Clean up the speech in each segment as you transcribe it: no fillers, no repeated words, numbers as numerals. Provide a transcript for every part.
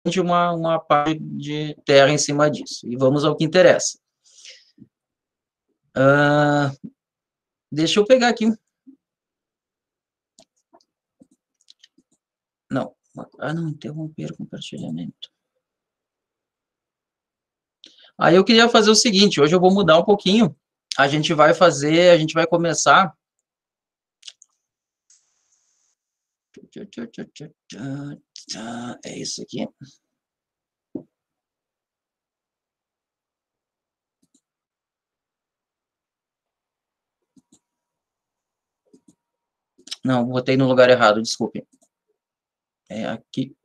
uma parte de terra em cima disso. E vamos ao que interessa. Deixa eu pegar aqui. Não. Não, interromper o compartilhamento. Aí eu queria fazer o seguinte, hoje eu vou mudar um pouquinho. A gente vai começar... É isso aqui. Não, botei no lugar errado, desculpe. É aqui.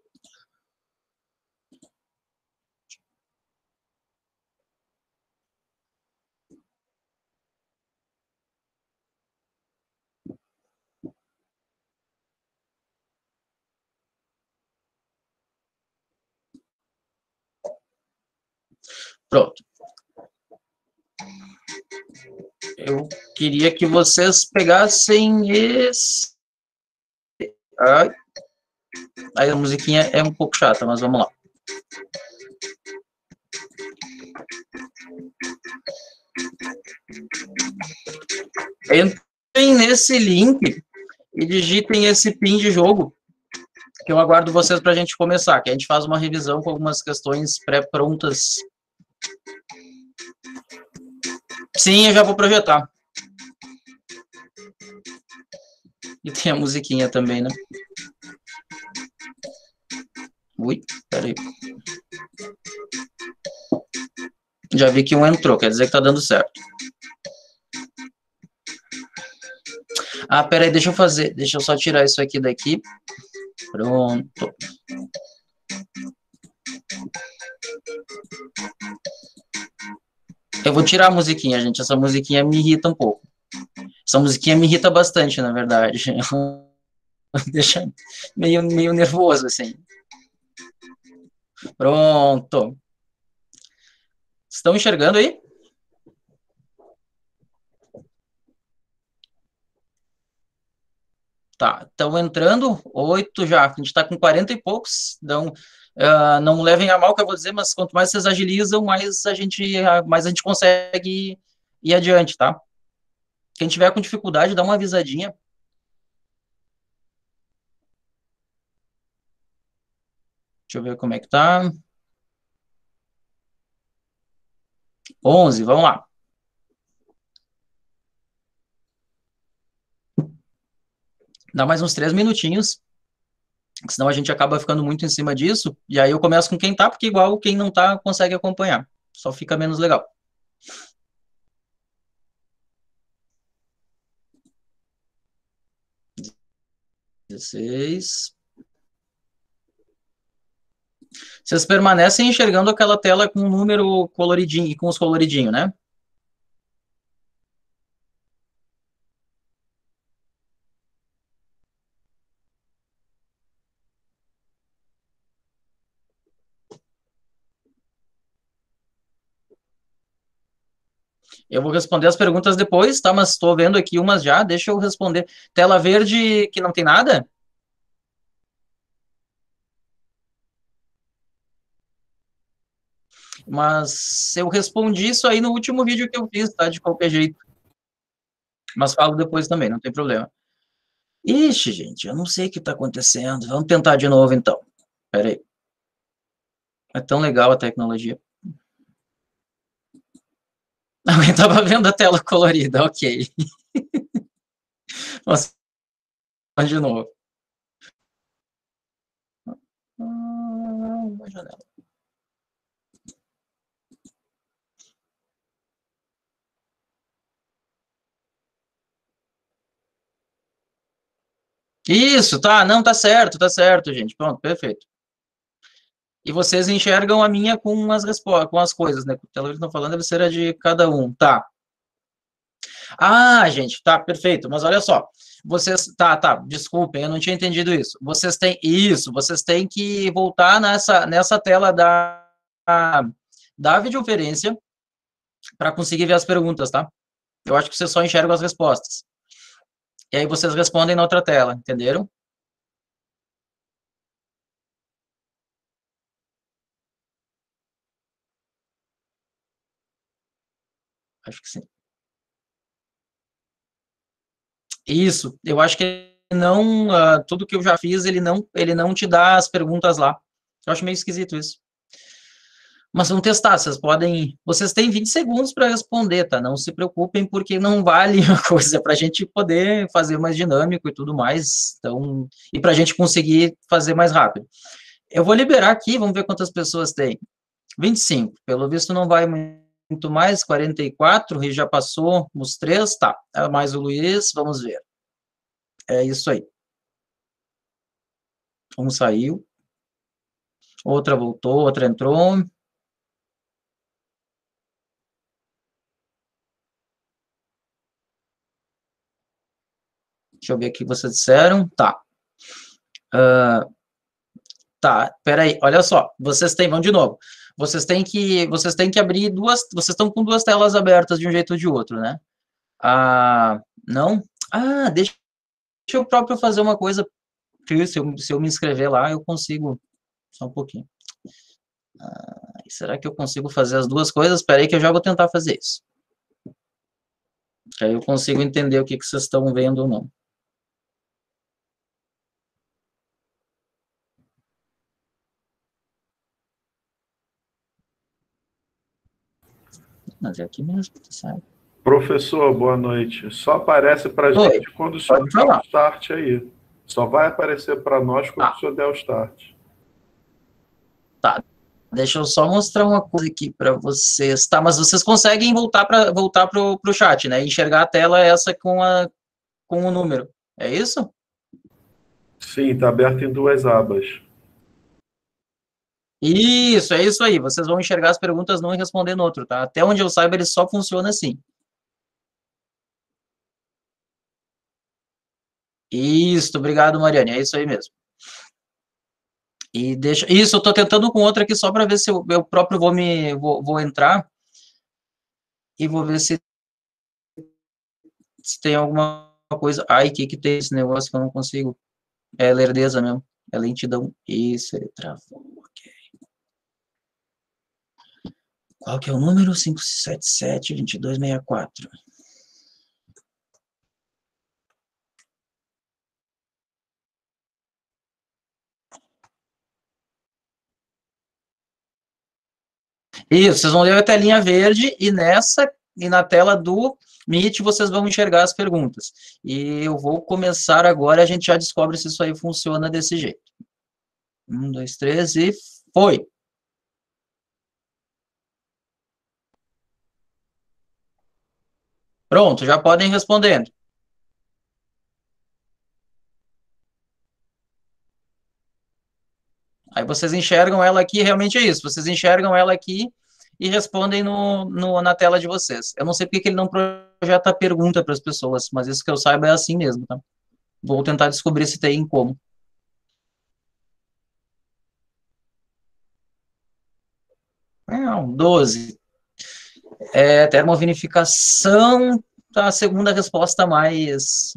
Pronto. Eu queria que vocês pegassem esse... Aí a musiquinha é um pouco chata, mas vamos lá. Entrem nesse link e digitem esse PIN de jogo, que eu aguardo vocês para a gente começar, que a gente faz uma revisão com algumas questões pré-prontas. Sim, eu já vou projetar. E tem a musiquinha também, né? Ui, peraí. Já vi que um entrou, quer dizer que tá dando certo. Peraí, deixa eu só tirar isso aqui daqui. Pronto. Eu vou tirar a musiquinha, gente, essa musiquinha me irrita um pouco. Essa musiquinha me irrita bastante, na verdade. Deixa meio nervoso, assim. Pronto. Estão enxergando aí? Tá, estão entrando 8 já. A gente está com 40 e poucos. Então, não levem a mal o que eu vou dizer, mas quanto mais vocês agilizam, mais a gente consegue ir adiante, tá? Quem tiver com dificuldade, dá uma avisadinha. Deixa eu ver como é que tá. 11, vamos lá. Dá mais uns 3 minutinhos, senão a gente acaba ficando muito em cima disso, e aí eu começo com quem tá, porque igual quem não tá consegue acompanhar. Só fica menos legal. 16. Vocês permanecem enxergando aquela tela com o número coloridinho e com os coloridinhos, né? Eu vou responder as perguntas depois, tá? Mas estou vendo aqui umas já, deixa eu responder. Tela verde que não tem nada? Mas eu respondi isso aí no último vídeo que eu fiz, tá? De qualquer jeito. Mas falo depois também, não tem problema. Ixi, gente, eu não sei o que está acontecendo. Vamos tentar de novo, então. Espera aí. É tão legal a tecnologia. Alguém estava vendo a tela colorida, ok. Vamos de novo. Uma janela. Isso, tá, não, tá certo, gente. Pronto, perfeito. E vocês enxergam a minha com as respostas, com as coisas, né? O que eles estão falando deve ser a de cada um, tá. Gente, tá, perfeito. Mas olha só, vocês, tá, desculpem, eu não tinha entendido isso. Vocês têm que voltar nessa tela da videoconferência para conseguir ver as perguntas, tá? Eu acho que vocês só enxergam as respostas. E aí vocês respondem na outra tela, entenderam? Acho que sim. Isso, eu acho que não, tudo que eu já fiz, ele não te dá as perguntas lá. Eu acho meio esquisito isso. Mas vamos testar, vocês têm 20 segundos para responder, tá? Não se preocupem, porque não vale a coisa, para a gente poder fazer mais dinâmico e tudo mais, então, e para a gente conseguir fazer mais rápido. Eu vou liberar aqui, vamos ver quantas pessoas tem. 25, pelo visto não vai muito mais, 44, e já passou os 3, tá. Mais o Luiz, vamos ver. É isso aí. Um saiu, outra voltou, outra entrou. Deixa eu ver o que vocês disseram. Tá. Tá, peraí, olha só. Vamos de novo. Vocês têm que abrir duas. Vocês estão com duas telas abertas de um jeito ou de outro, né? Não? Deixa eu próprio fazer uma coisa. Se eu me inscrever lá, eu consigo. Só um pouquinho. Será que eu consigo fazer as duas coisas? Espera aí que eu já vou tentar fazer isso. Que aí eu consigo entender o que vocês estão vendo ou não. Mas é aqui mesmo, sabe? Professor, boa noite. Só aparece para a gente quando o senhor der o start aí. Só vai aparecer para nós quando o senhor der o start. Tá. Deixa eu só mostrar uma coisa aqui para vocês. Tá, mas vocês conseguem voltar para o chat, né? Enxergar a tela essa com o número. É isso? Sim, está aberto em duas abas. Isso, é isso aí. Vocês vão enxergar as perguntas num e responder no outro, tá? Até onde eu saiba, ele só funciona assim. Isso, obrigado, Mariane. É isso aí mesmo. E deixa. Isso, eu tô tentando com outra aqui só para ver se eu próprio vou entrar e vou ver se tem alguma coisa. Ai, que tem esse negócio que eu não consigo? É lerdeza mesmo. É lentidão. Isso, ele travou. Ok. Qual que é o número? 577-2264. Isso, vocês vão ver a telinha verde e na tela do Meet vocês vão enxergar as perguntas. E eu vou começar agora, a gente já descobre se isso aí funciona desse jeito. 1, 2, 3 e foi! Pronto, já podem ir respondendo. Aí vocês enxergam ela aqui, realmente é isso. Vocês enxergam ela aqui e respondem na tela de vocês. Eu não sei porque que ele não projeta a pergunta para as pessoas, mas isso que eu saiba é assim mesmo, tá? Vou tentar descobrir se tem como. Não, 12. Termovinificação, a segunda resposta mais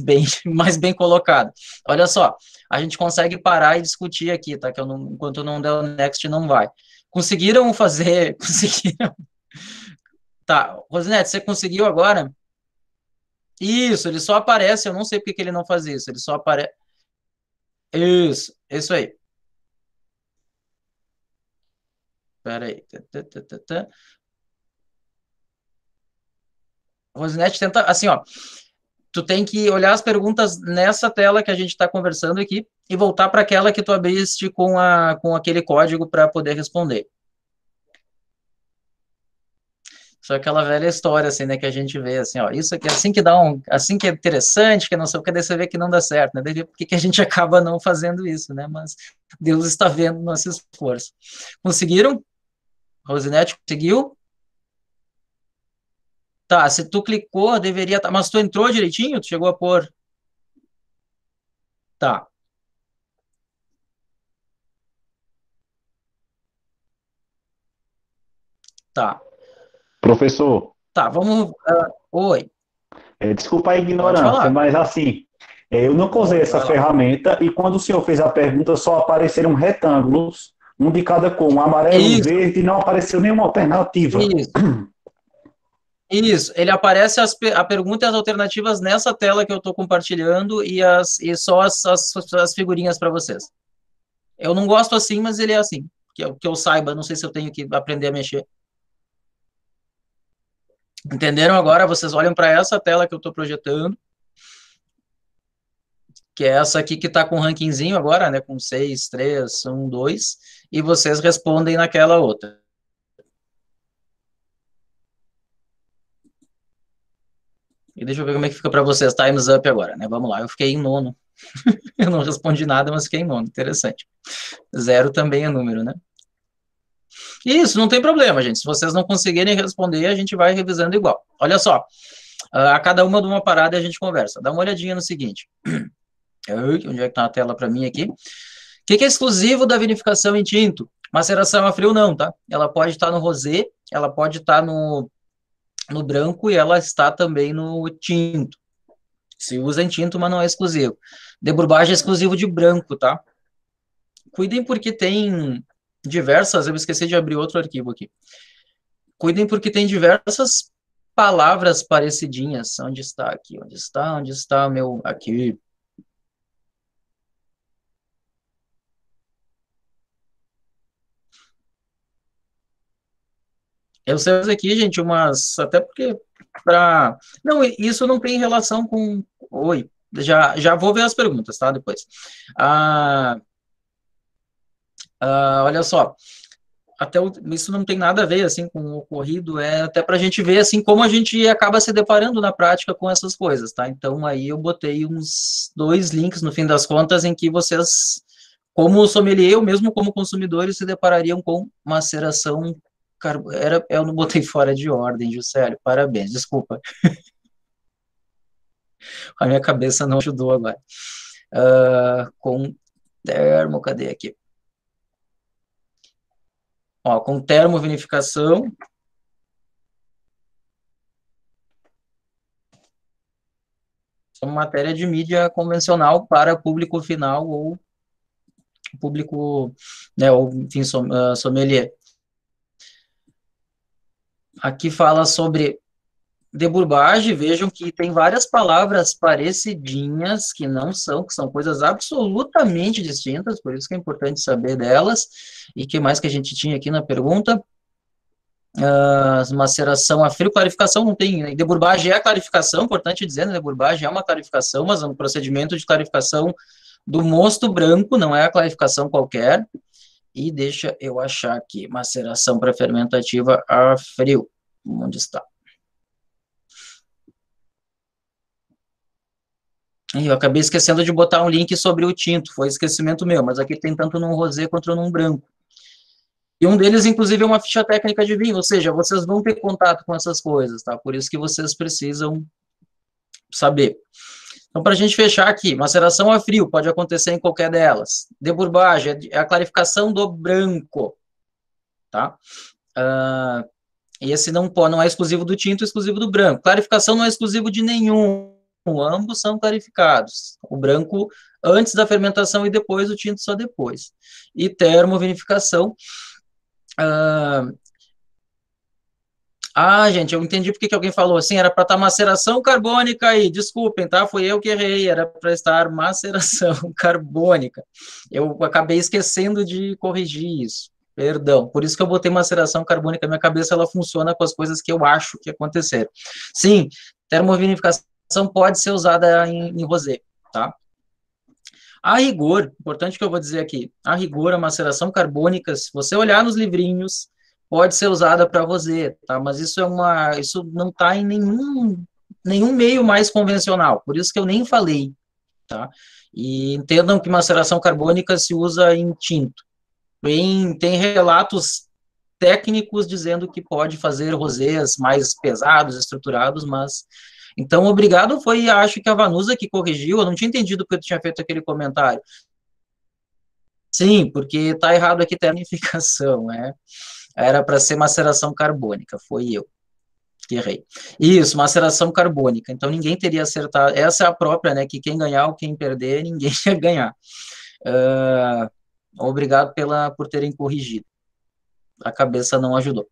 bem colocada. Olha só, a gente consegue parar e discutir aqui, tá? Que enquanto eu não der o next, não vai. Conseguiram fazer? Conseguiram. Tá, Rosinete, você conseguiu agora? Isso, ele só aparece, eu não sei porque que ele não faz isso, ele só aparece. Isso aí. Espera aí. Rosinete, tenta, assim, ó, tu tem que olhar as perguntas nessa tela que a gente está conversando aqui e voltar para aquela que tu abriste com aquele código para poder responder. Só aquela velha história, assim, né, que a gente vê, assim, ó, isso aqui, assim que é interessante, que não sei o que, daí você vê que não dá certo, né, daí por que a gente acaba não fazendo isso, né, mas Deus está vendo nosso esforço. Conseguiram? Rosinete, conseguiu? Tá, se tu clicou, deveria estar, mas tu entrou direitinho? Tu chegou a pôr? Tá. Tá. Professor, Tá, vamos. Oi, desculpa a pode ignorância, falar. mas assim, eu nunca usei essa Vai lá. ferramenta e quando o senhor fez a pergunta só apareceram retângulos, um de cada cor, um amarelo, um Isso, verde, e não apareceu nenhuma alternativa. isso. Isso, ele aparece a pergunta e as alternativas nessa tela que eu estou compartilhando e só as figurinhas para vocês. Eu não gosto assim, mas ele é assim, que eu saiba, não sei se eu tenho que aprender a mexer. Entenderam agora? Vocês olham para essa tela que eu estou projetando, que é essa aqui que está com o rankingzinho agora, né, com 6, 3, 1, 2, e vocês respondem naquela outra. E deixa eu ver como é que fica para vocês, time's up agora, né? Vamos lá, eu fiquei em nono. Eu não respondi nada, mas fiquei em nono, interessante. 0 também é número, né? Isso, não tem problema, gente. Se vocês não conseguirem responder, a gente vai revisando igual. Olha só, a cada uma de uma parada a gente conversa. Dá uma olhadinha no seguinte. Onde é que tá a tela para mim aqui? O que é exclusivo da vinificação em tinto? Maceração a frio não, tá? Ela pode estar no rosé, ela pode estar no branco e ela está também no tinto. Se usa em tinto, mas não é exclusivo. Debourbage é exclusivo de branco, tá? Cuidem porque tem diversas... Eu esqueci de abrir outro arquivo aqui. Cuidem porque tem diversas palavras parecidinhas. Onde está aqui? Onde está? Onde está o meu... Aqui. Eu sei aqui, gente, umas... Até porque... Não, isso não tem relação com... Oi. Já vou ver as perguntas, tá? Depois. Olha só. Isso não tem nada a ver, assim, com o ocorrido, é até para a gente ver, assim, como a gente acaba se deparando na prática com essas coisas, tá? Então, aí eu botei uns 2 links, no fim das contas, em que vocês, como sommelier, ou mesmo como consumidores, se deparariam com maceração eu não botei fora de ordem, Juscelio, parabéns, desculpa. A minha cabeça não ajudou agora. Com termo, cadê aqui? Ó, com termovinificação. É uma matéria de mídia convencional para público final ou público, né, ou, enfim, sommelier. Aqui fala sobre debourbage, vejam que tem várias palavras parecidinhas, que são coisas absolutamente distintas, por isso que é importante saber delas. E que mais que a gente tinha aqui na pergunta? Maceração a frio, clarificação não tem, né? Debourbage é a clarificação, importante dizer, né? Debourbage é uma clarificação, mas é um procedimento de clarificação do mosto branco, não é a clarificação qualquer. E deixa eu achar aqui, maceração para fermentativa a frio, onde está? Eu acabei esquecendo de botar um link sobre o tinto, foi esquecimento meu, mas aqui tem tanto num rosé quanto num branco. E um deles, inclusive, é uma ficha técnica de vinho, ou seja, vocês vão ter contato com essas coisas, tá? Por isso que vocês precisam saber. Então, para a gente fechar aqui, maceração a frio pode acontecer em qualquer delas. Debourbage é a clarificação do branco, tá? Esse não é exclusivo do tinto, é exclusivo do branco. Clarificação não é exclusivo de nenhum, ambos são clarificados. O branco antes da fermentação e depois, o tinto só depois. E termovinificação... gente, eu entendi porque que alguém falou assim, era para estar maceração carbônica aí, desculpem, tá? Fui eu que errei, era para estar maceração carbônica. Eu acabei esquecendo de corrigir isso, perdão. Por isso que eu botei maceração carbônica, minha cabeça ela funciona com as coisas que eu acho que aconteceram. Sim, termovinificação pode ser usada em rosé, tá? A rigor, importante que eu vou dizer aqui, a rigor, a maceração carbônica, se você olhar nos livrinhos, pode ser usada para rosé, tá? Mas isso não está em nenhum meio mais convencional, por isso que eu nem falei, tá? E entendam que maceração carbônica se usa em tinto. Tem relatos técnicos dizendo que pode fazer rosés mais pesados, estruturados, mas... Então, obrigado, acho que a Vanusa que corrigiu, eu não tinha entendido porque eu tinha feito aquele comentário. Sim, porque está errado aqui termificação, né? Era para ser maceração carbônica, foi eu que errei. Isso, maceração carbônica, então ninguém teria acertado, essa é a própria, né, que quem ganhar ou quem perder, ninguém ia ganhar. Obrigado por terem corrigido, a cabeça não ajudou.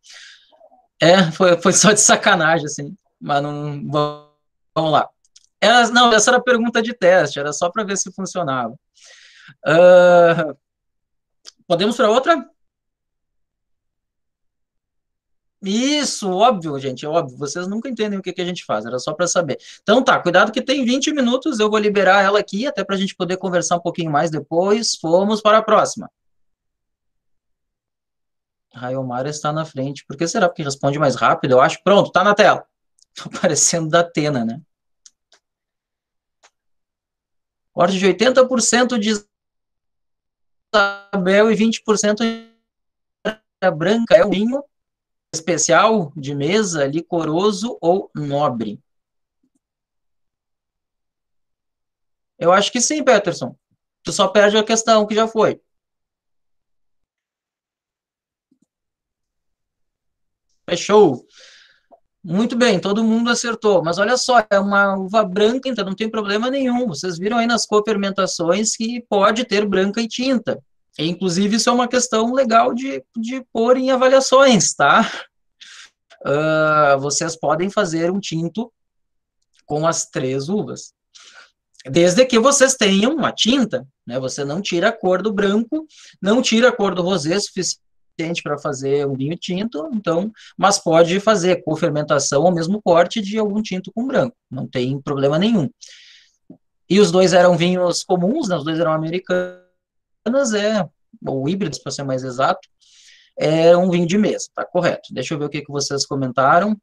Foi só de sacanagem, assim, mas não... Vamos lá. Não, essa era a pergunta de teste, era só para ver se funcionava. Podemos para outra? Isso, óbvio, gente, óbvio. Vocês nunca entendem o que a gente faz, era só para saber. Então tá, cuidado que tem 20 minutos, eu vou liberar ela aqui, até para a gente poder conversar um pouquinho mais depois. Fomos para a próxima. Raiomar está na frente. Por que será? Porque responde mais rápido, eu acho. Pronto, tá na tela. Tô parecendo da Atena, né? Corte de 80% de Isabel e 20% de branca. É o vinho especial, de mesa, licoroso ou nobre? Eu acho que sim, Peterson. Tu só perde a questão que já foi. Fechou. Muito bem, todo mundo acertou. Mas olha só, é uma uva branca, então não tem problema nenhum. Vocês viram aí nas cofermentações que pode ter branca e tinta. E, inclusive, isso é uma questão legal de pôr em avaliações, tá? Vocês podem fazer um tinto com as 3 uvas. Desde que vocês tenham uma tinta, né? Você não tira a cor do branco, não tira a cor do rosé suficiente para fazer um vinho tinto, então, mas pode fazer cofermentação ou mesmo corte de algum tinto com branco, não tem problema nenhum. E os dois eram vinhos comuns, né? Os dois eram americanos, ou híbridos, para ser mais exato, é um vinho de mesa, tá correto. Deixa eu ver o que vocês comentaram.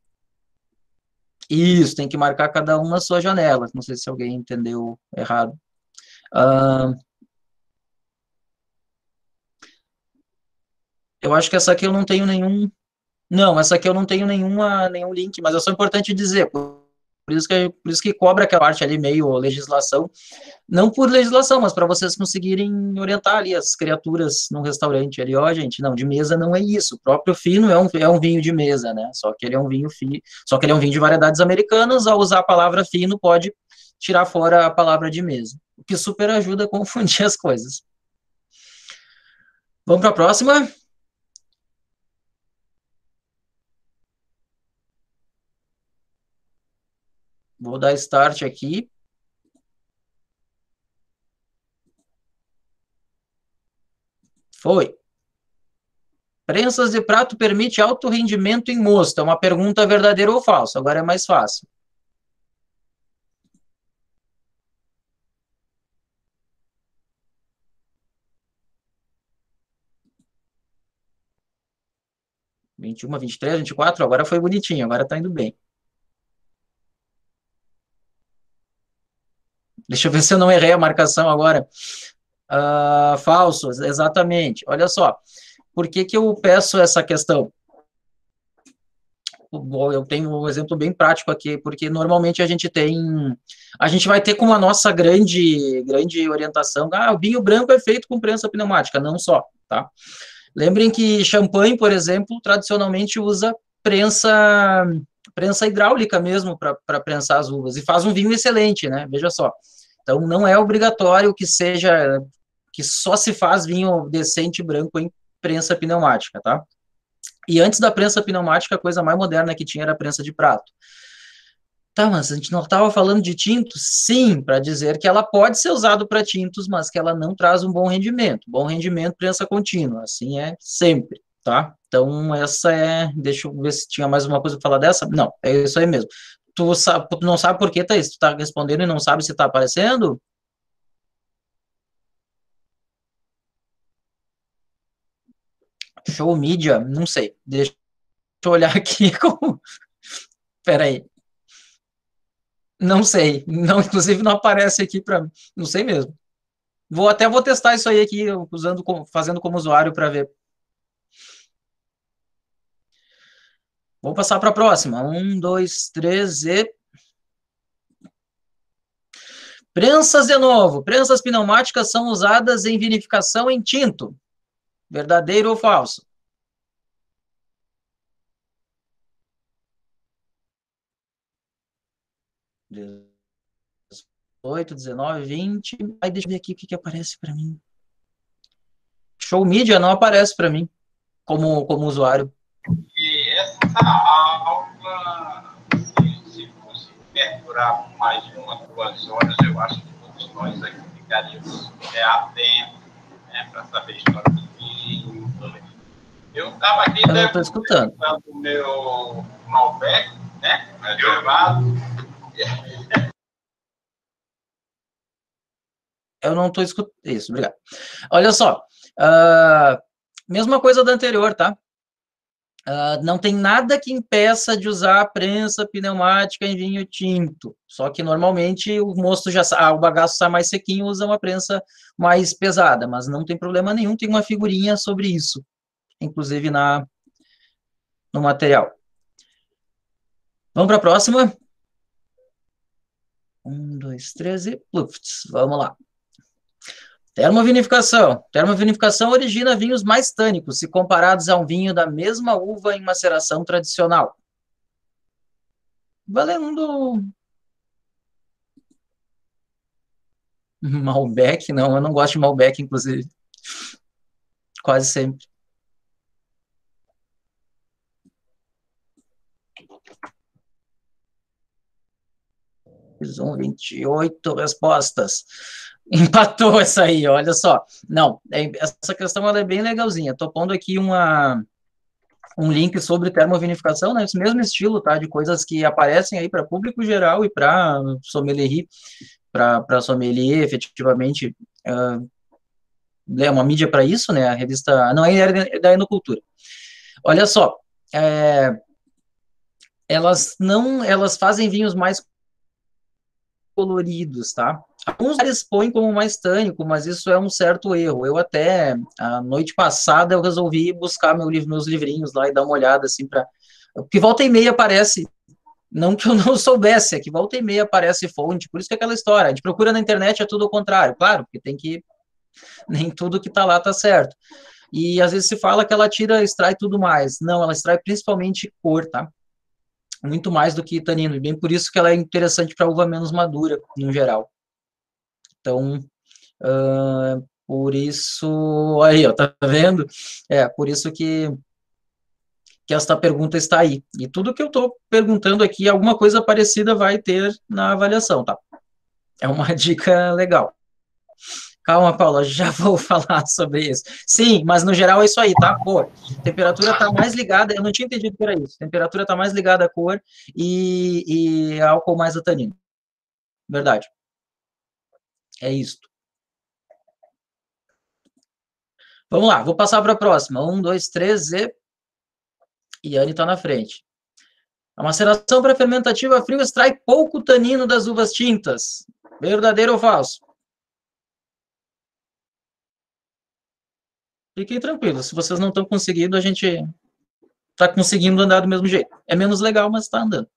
Isso, tem que marcar cada um na sua janela. Não sei se alguém entendeu errado. Eu acho que essa aqui eu não tenho nenhum... Não, essa aqui eu não tenho nenhum link, mas é só importante dizer, por isso que cobra aquela parte ali, meio legislação, não por legislação, mas para vocês conseguirem orientar ali as criaturas num restaurante ali, ó, gente, não, de mesa não é isso, o próprio fino é um vinho de mesa, né, só que ele é um vinho só que ele é um vinho de variedades americanas, ao usar a palavra fino pode tirar fora a palavra de mesa, o que super ajuda a confundir as coisas. Vamos para a próxima? Vou dar start aqui. Foi. Prensas de prato permite alto rendimento em mosto? É uma pergunta verdadeira ou falsa? Agora é mais fácil. Vinte e 21, 23, 24, agora foi bonitinho, agora tá indo bem. Deixa eu ver se eu não errei a marcação agora. Falso, exatamente. Olha só, por que eu peço essa questão? Eu tenho um exemplo bem prático aqui, porque normalmente a gente vai ter como a nossa grande orientação, o vinho branco é feito com prensa pneumática, não só, tá? Lembrem que champanhe, por exemplo, tradicionalmente usa prensa hidráulica mesmo para prensar as uvas, e faz um vinho excelente, né? Veja só. Então, não é obrigatório que só se faz vinho decente branco em prensa pneumática, tá? E antes da prensa pneumática, a coisa mais moderna que tinha era a prensa de prato. Tá, mas a gente não estava falando de tintos? Sim, para dizer que ela pode ser usada para tintos, mas que ela não traz um bom rendimento. Bom rendimento, prensa contínua, assim é sempre, tá? Então, essa é... Deixa eu ver se tinha mais uma coisa para falar dessa. Não, é isso aí mesmo. Tu não sabe por que, Thaís? Tu tá respondendo e não sabe se tá aparecendo? Show media? Não sei. Deixa eu olhar aqui como... Peraí. Não sei. Não, inclusive não aparece aqui para... Não sei mesmo. Vou testar isso aí aqui, fazendo como usuário para ver. Vou passar para a próxima. 1, 2, 3 e... Prensas de novo. Prensas pneumáticas são usadas em vinificação em tinto. Verdadeiro ou falso? 18, 19, 20. Aí deixa eu ver aqui o que aparece para mim. Show Media não aparece para mim como usuário. E essa perdurar por mais 1 ou 2 horas, eu acho que todos nós aqui ficaríamos atentos, né, para saber a história do vinho. Eu estava aqui escutando o meu Malbec, né, reservado. Eu não estou escutando. Isso, obrigado. Olha só, mesma coisa da anterior, tá? Não tem nada que impeça de usar a prensa pneumática em vinho tinto. Só que normalmente o mosto o bagaço sai mais sequinho, usa uma prensa mais pesada, mas não tem problema nenhum, tem uma figurinha sobre isso, inclusive no material. Vamos para a próxima? 1, 2, 3 e plufts. Vamos lá. Termovinificação. Termovinificação origina vinhos mais tânicos, se comparados a um vinho da mesma uva em maceração tradicional. Valendo Malbec, não, eu não gosto de Malbec, inclusive. Quase sempre. 28 respostas. Empatou essa aí, olha só. Não, essa questão ela é bem legalzinha. Estou pondo aqui um link sobre termovinificação, né? Esse mesmo estilo, tá? De coisas que aparecem aí para público geral e para sommelier, efetivamente, é uma mídia para isso, né? A revista, não é da Enocultura. Olha só, elas fazem vinhos mais coloridos, tá? Alguns eles põem como mais tânico, mas isso é um certo erro. Eu até, a noite passada, eu resolvi buscar meus livrinhos lá e dar uma olhada, assim, porque volta e meia aparece, não que eu não soubesse, é que volta e meia aparece fonte, por isso que é aquela história, a gente procura na internet, é tudo ao contrário, claro, porque nem tudo que tá lá tá certo. E às vezes se fala que ela extrai tudo mais. Não, ela extrai principalmente cor, tá? Muito mais do que tanino, e bem por isso que ela é interessante para uva menos madura, no geral. Então, por isso, aí, ó, tá vendo? Por isso que esta pergunta está aí. E tudo que eu estou perguntando aqui, alguma coisa parecida vai ter na avaliação, tá? É uma dica legal. Calma, Paula, já vou falar sobre isso. Sim, mas no geral é isso aí, tá? Pô, temperatura está mais ligada, eu não tinha entendido que era isso. Temperatura está mais ligada à cor e álcool mais a tanino. Verdade. É isso. Vamos lá, vou passar para a próxima. 1, 2, 3 e... Yane está na frente. A maceração pré-fermentativa frio extrai pouco tanino das uvas tintas. Verdadeiro ou falso? Fiquem tranquilos, se vocês não estão conseguindo, a gente está conseguindo andar do mesmo jeito. É menos legal, mas está andando.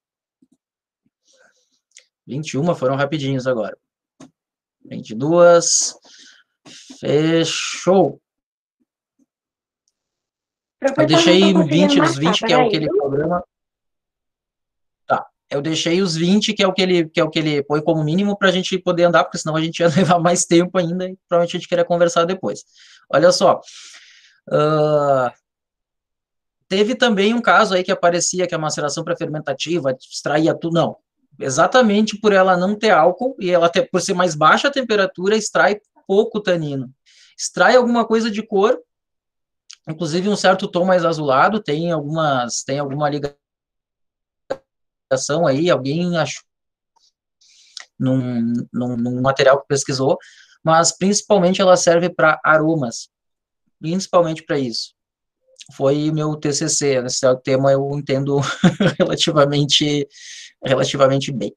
21 foram rapidinhos agora. 22. Fechou. Eu deixei 20, os 20, que é o que ele programa. Tá. Eu deixei os 20, que é o que ele põe como mínimo para a gente poder andar, porque senão a gente ia levar mais tempo ainda e provavelmente a gente queria conversar depois. Olha só. Teve também um caso aí que aparecia que a maceração pré-fermentativa extraía tudo. Não. Exatamente por ela não ter álcool e ela por ser mais baixa a temperatura, extrai pouco tanino. Extrai alguma coisa de cor, inclusive um certo tom mais azulado, tem alguma ligação aí, alguém achou num material que pesquisou, mas principalmente ela serve para aromas, principalmente para isso. Foi meu TCC, esse tema eu entendo relativamente bem.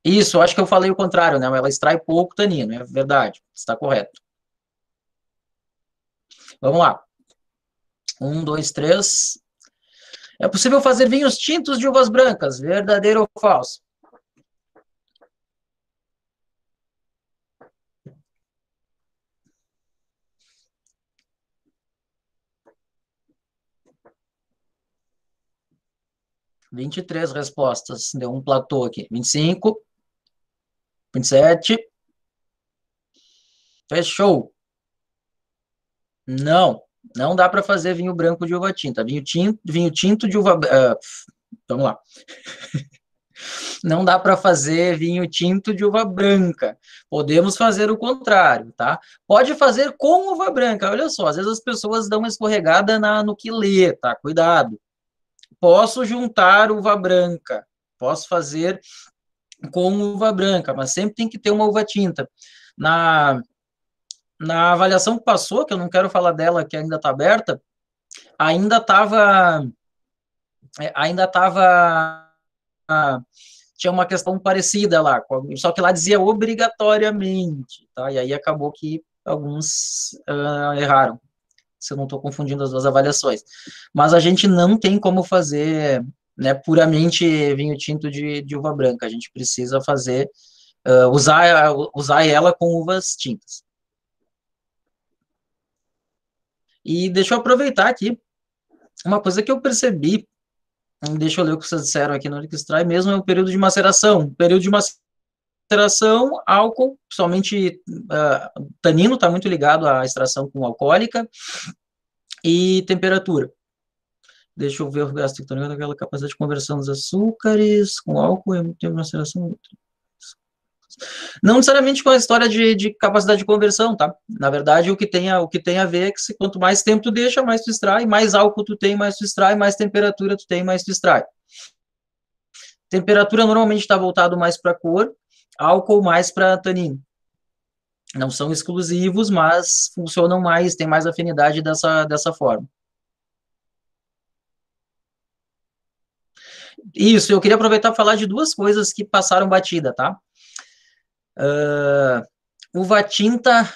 Isso, acho que eu falei o contrário, né? Ela extrai pouco tanino, é verdade, está correto. Vamos lá. 1, 2, 3. É possível fazer vinhos tintos de uvas brancas, verdadeiro ou falso? — 23 respostas, deu um platô aqui. 25. 27. Fechou. Não. Não dá para fazer vinho branco de uva tinta. Vinho tinto de uva... vamos lá. Não dá para fazer vinho tinto de uva branca. Podemos fazer o contrário, tá? Pode fazer com uva branca. Olha só, às vezes as pessoas dão uma escorregada no que lê, tá? Cuidado. Posso juntar uva branca. Posso fazer com uva branca, mas sempre tem que ter uma uva tinta. Na avaliação que passou, que eu não quero falar dela, que ainda está aberta, ainda estava tinha uma questão parecida lá, só que lá dizia obrigatoriamente, tá? E aí acabou que alguns erraram, se eu não estou confundindo as duas avaliações. Mas a gente não tem como fazer, né, puramente vinho tinto de uva branca, a gente precisa fazer, usar ela com uvas tintas. E deixa eu aproveitar aqui, uma coisa que eu percebi, deixa eu ler o que vocês disseram aqui no Liquid Extrai, mesmo é o período de maceração. Período de maceração, álcool, somente tanino está muito ligado à extração com alcoólica, e temperatura. Deixa eu ver o gasto tectônico daquela capacidade de conversão dos açúcares, com álcool, e muito tempo de maceração. Não necessariamente com a história de capacidade de conversão, tá? Na verdade, o que tem a ver é que quanto mais tempo tu deixa, mais tu extrai, mais álcool tu tem, mais tu extrai, mais temperatura tu tem, mais tu extrai. Temperatura normalmente está voltado mais para cor, álcool mais para tanino. Não são exclusivos, mas funcionam mais, tem mais afinidade dessa forma. Isso, eu queria aproveitar para falar de duas coisas que passaram batida, tá? Uva tinta,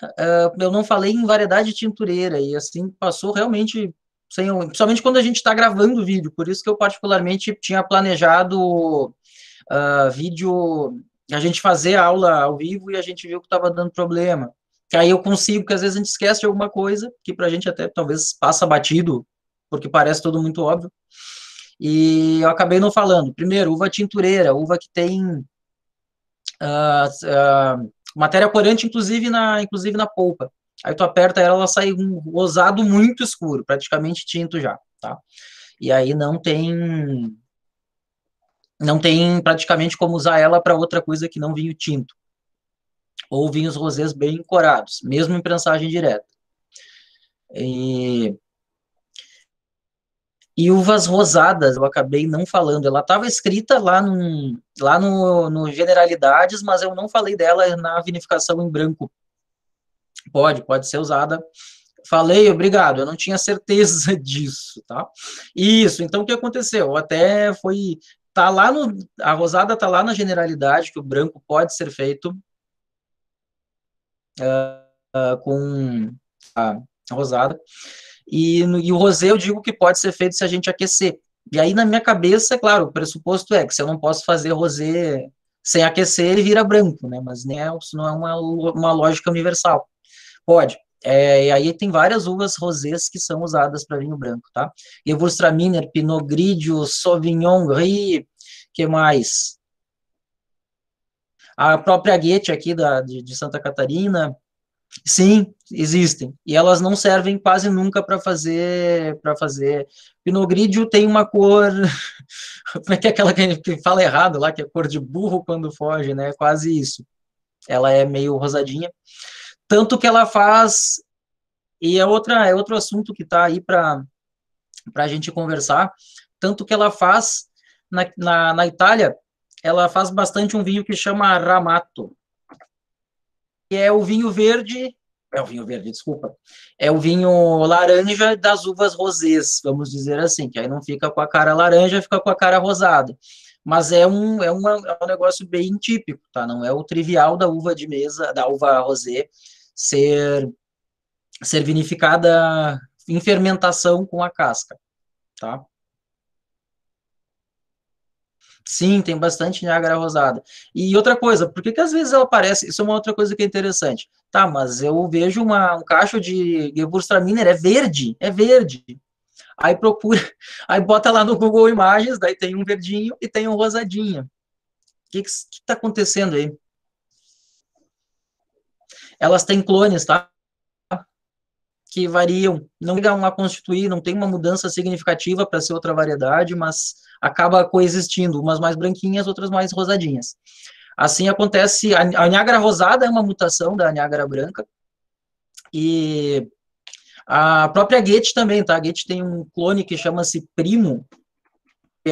eu não falei em variedade tintureira, e assim, passou realmente, principalmente quando a gente está gravando o vídeo, por isso que eu particularmente tinha planejado vídeo, a gente fazer a aula ao vivo, e a gente viu que estava dando problema, que aí eu consigo, porque às vezes a gente esquece de alguma coisa, que pra gente até talvez passa batido, porque parece tudo muito óbvio, e eu acabei não falando. Primeiro, uva tintureira, uva que tem matéria corante, inclusive na polpa. Aí tu aperta ela sai um rosado muito escuro, praticamente tinto já, tá? E aí não tem praticamente como usar ela para outra coisa que não vinho tinto. Ou vinhos rosés bem corados, mesmo em prensagem direta. E uvas rosadas, eu acabei não falando. Ela estava escrita lá no Generalidades, mas eu não falei dela na vinificação em branco. Pode ser usada. Falei, obrigado, eu não tinha certeza disso, tá? Isso, então o que aconteceu? Até foi... a rosada está lá na Generalidade, que o branco pode ser feito com a rosada. E o rosé eu digo que pode ser feito se a gente aquecer. E aí, na minha cabeça, claro, o pressuposto é que se eu não posso fazer rosé sem aquecer, ele vira branco, né? Mas isso não é uma lógica universal. Pode. E aí tem várias uvas rosés que são usadas para vinho branco, tá? Gewürztraminer, Pinot Grigio, Sauvignon Gris, que mais? A própria Goethe aqui de Santa Catarina. Sim, existem. E elas não servem quase nunca para fazer. Pinot Grigio tem uma cor. Como é que é aquela que fala errado lá, que é cor de burro quando foge, né? Quase isso. Ela é meio rosadinha. Tanto que ela faz. E é outro assunto que está aí para a gente conversar. Tanto que ela faz. Na Itália, ela faz bastante um vinho que chama Ramato. Que é o vinho verde, desculpa, é o vinho laranja das uvas rosés, vamos dizer assim, que aí não fica com a cara laranja, fica com a cara rosada. Mas é um negócio bem típico, tá? Não é o trivial da uva de mesa, da uva rosé, ser vinificada em fermentação com a casca, tá? Sim, tem bastante Niágara rosada. E outra coisa, por que às vezes ela aparece? Isso é uma outra coisa que é interessante. Tá, mas eu vejo um cacho de Gewürztraminer, é verde. Aí procura, aí bota lá no Google Imagens, daí tem um verdinho e tem um rosadinho. O que está acontecendo aí? Elas têm clones, tá? que variam, não chegam a constituir, não tem uma mudança significativa para ser outra variedade, mas acaba coexistindo, umas mais branquinhas, outras mais rosadinhas. Assim acontece, a Niágara rosada é uma mutação da Niágara branca, e a própria Goethe também, tá? A Goethe tem um clone que chama-se Primo, que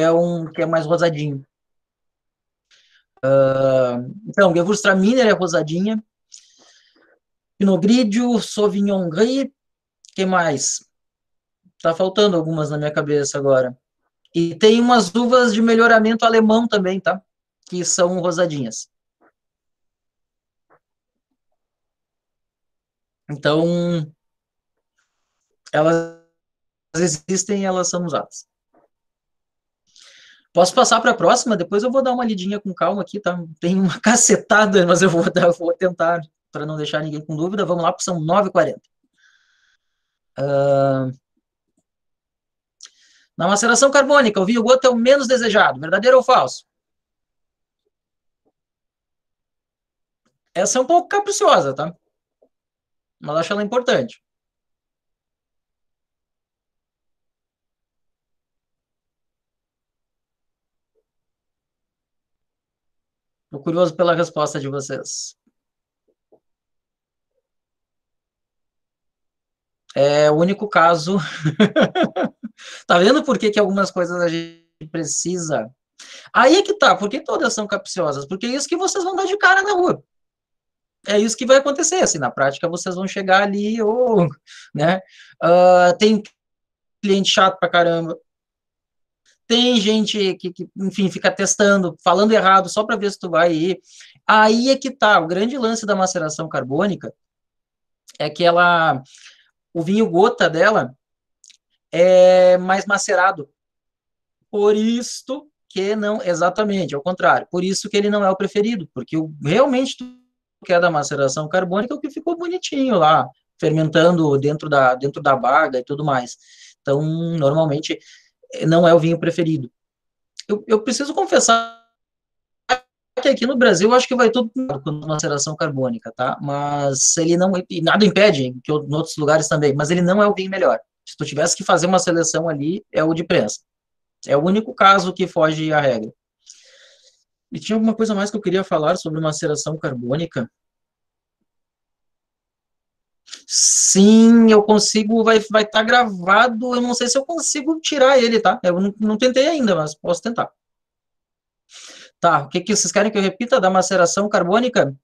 é mais rosadinho. Então, Gewürztraminer é rosadinha, Pinot Grigio, Sauvignon Gris, que mais? Tá faltando algumas na minha cabeça agora. E tem umas uvas de melhoramento alemão também, tá? Que são rosadinhas. Então, elas existem e elas são usadas. Posso passar para a próxima? Depois eu vou dar uma lidinha com calma aqui, tá? Tem uma cacetada, mas eu vou tentar, para não deixar ninguém com dúvida. Vamos lá, porque são 9h40. Na maceração carbônica, o vinho Gota é o menos desejado. Verdadeiro ou falso? Essa é um pouco capriciosa, tá? Mas acho ela importante. Estou curioso pela resposta de vocês. É o único caso. Tá vendo por que algumas coisas a gente precisa? Aí é que tá. Por que todas são capciosas? Porque é isso que vocês vão dar de cara na rua. É isso que vai acontecer. Assim, na prática, vocês vão chegar ali, ou, né? Tem cliente chato pra caramba. Tem gente que, enfim, fica testando, falando errado, só para ver se tu vai ir. Aí é que tá. O grande lance da maceração carbônica é que o vinho Gota dela é mais macerado. Por isso que não, exatamente, ao contrário. Por isso que ele não é o preferido, porque realmente tu quer da maceração carbônica é o que ficou bonitinho lá, fermentando dentro da baga e tudo mais. Então, normalmente, não é o vinho preferido. Eu preciso confessar que aqui no Brasil, eu acho que vai tudo com maceração carbônica, tá? Mas ele não, e nada impede, que em outros lugares também, mas ele não é o vinho melhor. Se tu tivesse que fazer uma seleção ali, é o de prensa. É o único caso que foge à regra. E tinha alguma coisa mais que eu queria falar sobre maceração carbônica? Sim, eu consigo, vai estar gravado, eu não sei se eu consigo tirar ele, tá? Eu não tentei ainda, mas posso tentar. Tá, o que vocês querem que eu repita da maceração carbônica?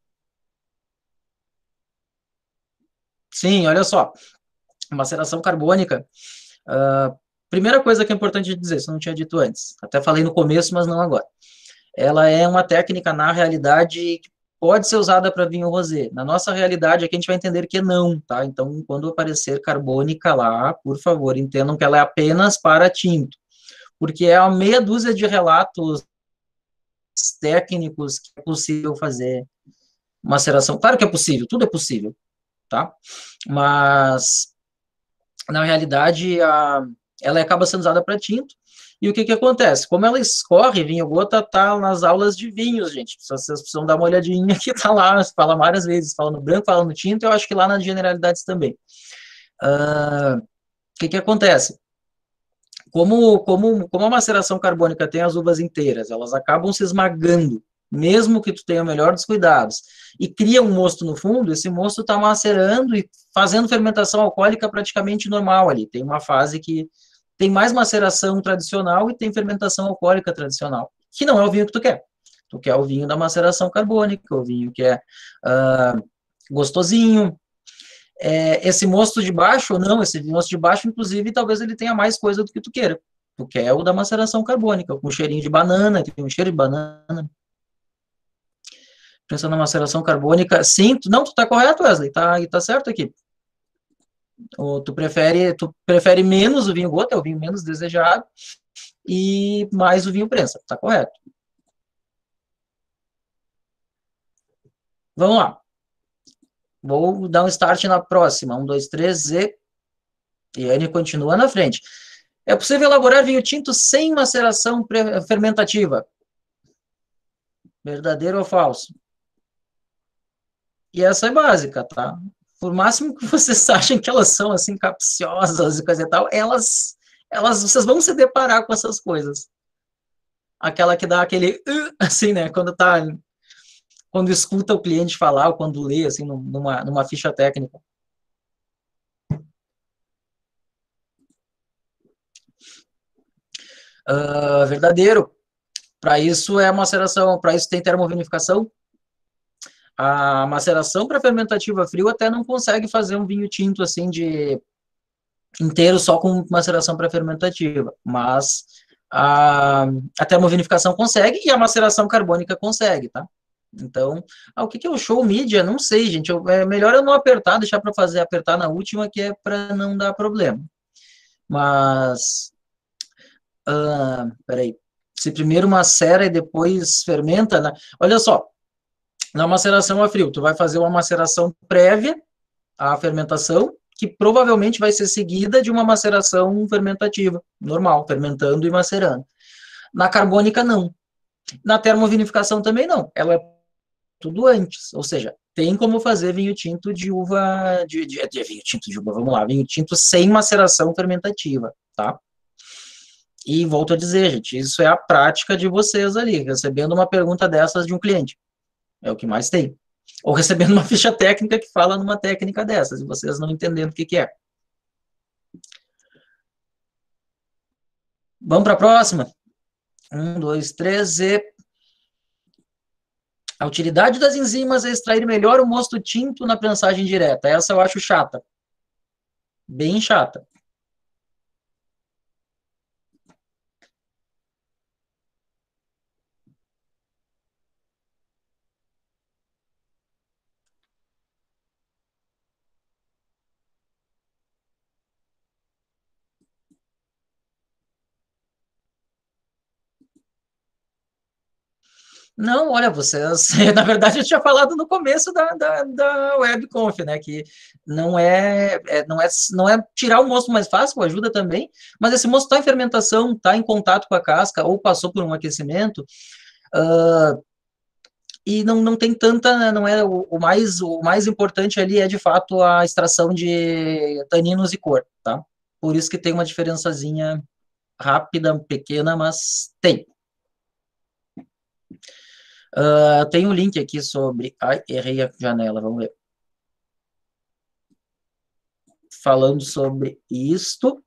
Sim, olha só. Maceração carbônica, primeira coisa que é importante dizer, isso eu não tinha dito antes, até falei no começo, mas não agora. Ela é uma técnica, na realidade, que pode ser usada para vinho rosé. Na nossa realidade, aqui a gente vai entender que não, tá? Então, quando aparecer carbônica lá, por favor, entendam que ela é apenas para tinto, porque é uma meia dúzia de relatos técnicos que é possível fazer maceração. Claro que é possível, tudo é possível, tá? Mas, na realidade, ela acaba sendo usada para tinto. E o que acontece? Como ela escorre, vinho Gota tá nas aulas de vinhos, gente. Vocês precisam dar uma olhadinha que tá lá, fala várias vezes, fala no branco, fala no tinto, eu acho que lá nas generalidades também. O que acontece? Como a maceração carbônica tem as uvas inteiras, elas acabam se esmagando, mesmo que tu tenha o melhor dos cuidados, e cria um mosto no fundo, esse mosto está macerando e fazendo fermentação alcoólica praticamente normal ali. Tem uma fase que tem mais maceração tradicional e tem fermentação alcoólica tradicional, que não é o vinho que tu quer. Tu quer o vinho da maceração carbônica, o vinho que é gostosinho. Esse mosto de baixo, ou não, esse mosto de baixo, inclusive, talvez ele tenha mais coisa do que tu queira. Tu quer o da maceração carbônica, com cheirinho de banana, que tem um cheiro de banana. Pensando na maceração carbônica, sim, tu tá correto, Wesley, tá certo aqui. Tu prefere menos o vinho Gota, é o vinho menos desejado, e mais o vinho prensa, tá correto. Vamos lá. Vou dar um start na próxima. 1, 2, 3, e Anne continua na frente. É possível elaborar vinho tinto sem maceração fermentativa? Verdadeiro ou falso? E essa é básica, tá? por máximo que vocês achem que elas são, assim, capciosas e coisa e tal, vocês vão se deparar com essas coisas. Aquela que dá aquele, assim, né, quando escuta o cliente falar, ou quando lê, assim, numa ficha técnica. Verdadeiro. Para isso é maceração, para isso tem termovinificação. A maceração para fermentativa frio até não consegue fazer um vinho tinto assim de inteiro só com maceração para fermentativa, mas a termovinificação consegue e a maceração carbônica consegue, tá? Então, o que é o show media? Não sei, gente. É melhor eu não apertar, deixar para apertar na última, que é para não dar problema. Mas, peraí. Se primeiro macera e depois fermenta, né? Olha só, na maceração a frio, tu vai fazer uma maceração prévia à fermentação, que provavelmente vai ser seguida de uma maceração fermentativa, normal, fermentando e macerando. Na carbônica, não. Na termovinificação também não. Ela é tudo antes, ou seja, tem como fazer vinho tinto de uva, vinho tinto de uva, vamos lá, vinho tinto sem maceração fermentativa, tá? E volto a dizer, gente, isso é a prática de vocês ali, recebendo uma pergunta dessas de um cliente. É o que mais tem. Ou recebendo uma ficha técnica que fala numa técnica dessas, e vocês não entendendo o que é. Vamos para a próxima? 1, 2, 3 e... A utilidade das enzimas é extrair melhor o mosto tinto na prensagem direta. Essa eu acho chata. Bem chata. Não, olha, vocês, na verdade, eu tinha falado no começo da WebConf, né, que não é tirar o mosto mais fácil, ajuda também, mas esse mosto está em fermentação, está em contato com a casca, ou passou por um aquecimento, e não tem tanta, não é o mais importante ali é, de fato, a extração de taninos e cor, tá? Por isso que tem uma diferençazinha rápida, pequena, mas tem. Tem um link aqui sobre... Ai, errei a janela, vamos ver. Falando sobre isto.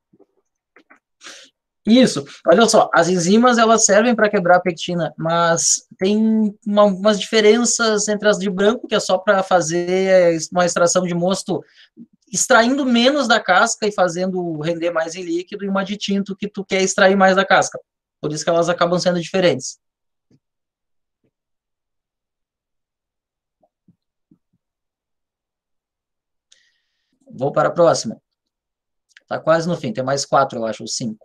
Isso, olha só, as enzimas, elas servem para quebrar a pectina, mas tem umas diferenças entre as de branco, que é só para fazer uma extração de mosto, extraindo menos da casca e fazendo render mais em líquido, e uma de tinto, que tu quer extrair mais da casca. Por isso que elas acabam sendo diferentes. Vou para a próxima. Está quase no fim, tem mais 4, eu acho, ou 5.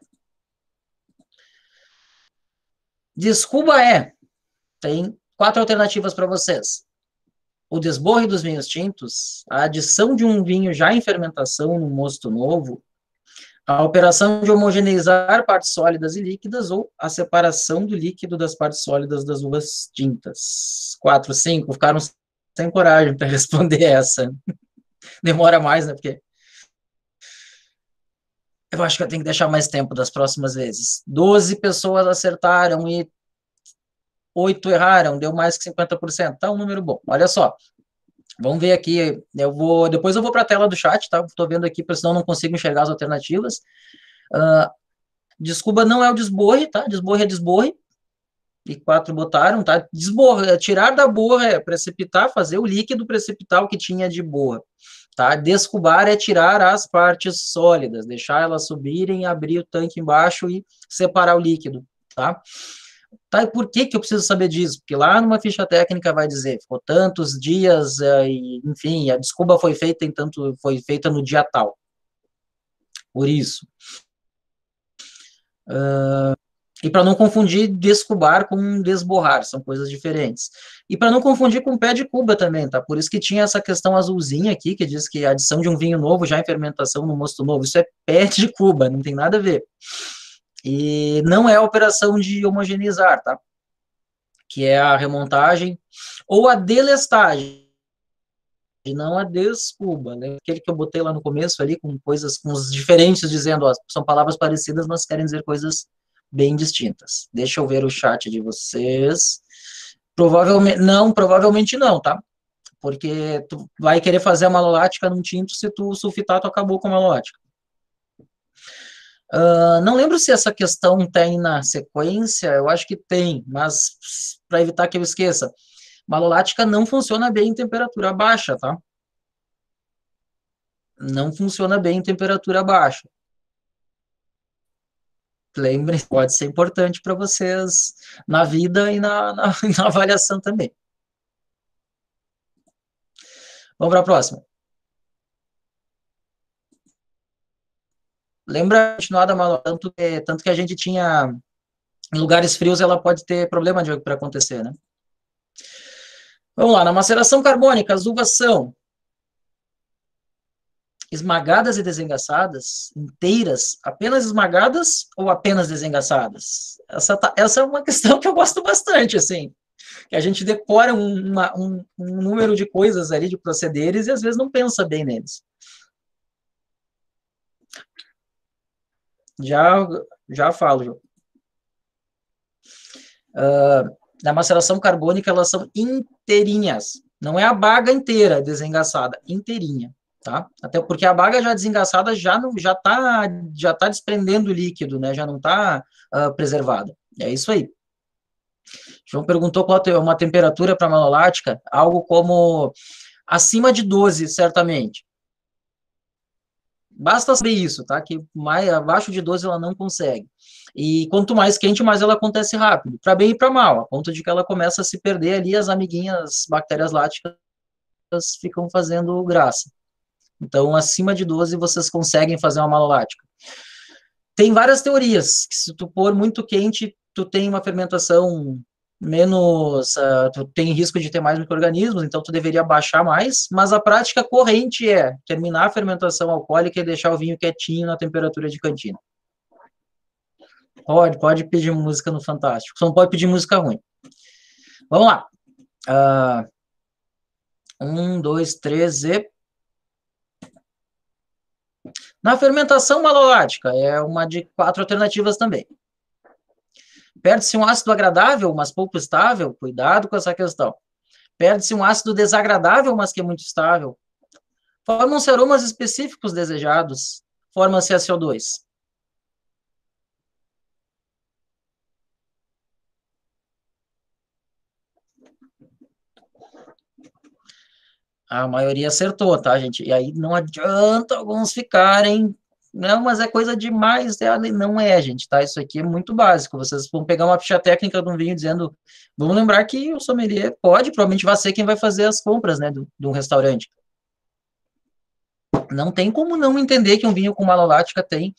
Descuba tem 4 alternativas para vocês. O desborre dos vinhos tintos, a adição de um vinho já em fermentação no mosto novo, a operação de homogeneizar partes sólidas e líquidas ou a separação do líquido das partes sólidas das uvas tintas. 4, 5, ficaram sem coragem para responder essa. Demora mais, né? Porque eu acho que eu tenho que deixar mais tempo das próximas vezes. 12 pessoas acertaram e 8 erraram, deu mais que 50%. Tá um número bom. Olha só. Vamos ver aqui. Depois eu vou para a tela do chat, tá? Estou vendo aqui, porque senão não consigo enxergar as alternativas. Descuba não é o desborre, tá? Desborre é desborre. E 4 botaram, tá? Desborre, tirar da borra é precipitar, fazer o líquido precipitar o que tinha de borra. Tá? Descubar é tirar as partes sólidas, deixar elas subirem, abrir o tanque embaixo e separar o líquido, tá? Tá, e por que eu preciso saber disso? Porque lá numa ficha técnica vai dizer, ficou tantos dias, enfim, a descuba foi feita no dia tal. Por isso. E para não confundir descubar com desborrar, são coisas diferentes. E para não confundir com pé de cuba também, tá? Por isso que tinha essa questão azulzinha aqui, que diz que a adição de um vinho novo já em fermentação no mosto novo, isso é pé de cuba, não tem nada a ver. E não é a operação de homogeneizar, tá? Que é a remontagem ou a delestagem. não a descuba, né? Aquele que eu botei lá no começo ali, com coisas, com os diferentes, dizendo, ó, são palavras parecidas, mas querem dizer coisas bem distintas. Deixa eu ver o chat de vocês. Provavelmente não, tá? Porque tu vai querer fazer a malolática num tinto se tu sulfitato acabou com a malolática. Não lembro se essa questão tem na sequência, eu acho que tem, mas para evitar que eu esqueça, malolática não funciona bem em temperatura baixa, tá? Não funciona bem em temperatura baixa. Lembrem, pode ser importante para vocês na vida e na avaliação também. Vamos para a próxima. Lembra continuada malolática, tanto que a gente tinha em lugares frios, ela pode ter problema para acontecer, né? Vamos lá, na maceração carbônica, as uvas são esmagadas e desengaçadas, inteiras, apenas esmagadas ou apenas desengaçadas? Essa é uma questão que eu gosto bastante, assim, que a gente decora um número de coisas ali, de procederes, e às vezes não pensa bem neles. Já falo, João. Na maceração carbônica, elas são inteirinhas. Não é a baga inteira desengaçada, inteirinha, tá? Até porque a baga já desengaçada já tá desprendendo líquido, né? Já não está preservada. É isso aí. João perguntou qual é uma temperatura para malolática, algo como acima de 12, certamente. Basta saber isso, tá? Que abaixo de 12 ela não consegue. E quanto mais quente, mais ela acontece rápido, para bem e para mal, a ponto de que ela começa a se perder ali, as amiguinhas bactérias láticas ficam fazendo graça. Então, acima de 12, vocês conseguem fazer uma malolática. Tem várias teorias, que se tu pôr muito quente, tu tem uma fermentação menos, tu tem risco de ter mais micro-organismos, então tu deveria baixar mais, mas a prática corrente é terminar a fermentação alcoólica e deixar o vinho quietinho na temperatura de cantina. Pode pedir música no Fantástico, só não pode pedir música ruim. Vamos lá. 1, 2, 3 e... Na fermentação malolática, é uma de 4 alternativas também. Perde-se um ácido agradável, mas pouco estável, cuidado com essa questão. Perde-se um ácido desagradável, mas que é muito estável. Formam-se aromas específicos desejados. Forma-se SO2. A maioria acertou, tá, gente? E aí não adianta alguns ficarem... Não, mas é coisa demais. Não é, gente, tá? Isso aqui é muito básico. Vocês vão pegar uma ficha técnica de um vinho dizendo... Vamos lembrar que o sommelier provavelmente vai ser quem vai fazer as compras, né, de um restaurante. Não tem como não entender que um vinho com malolática tem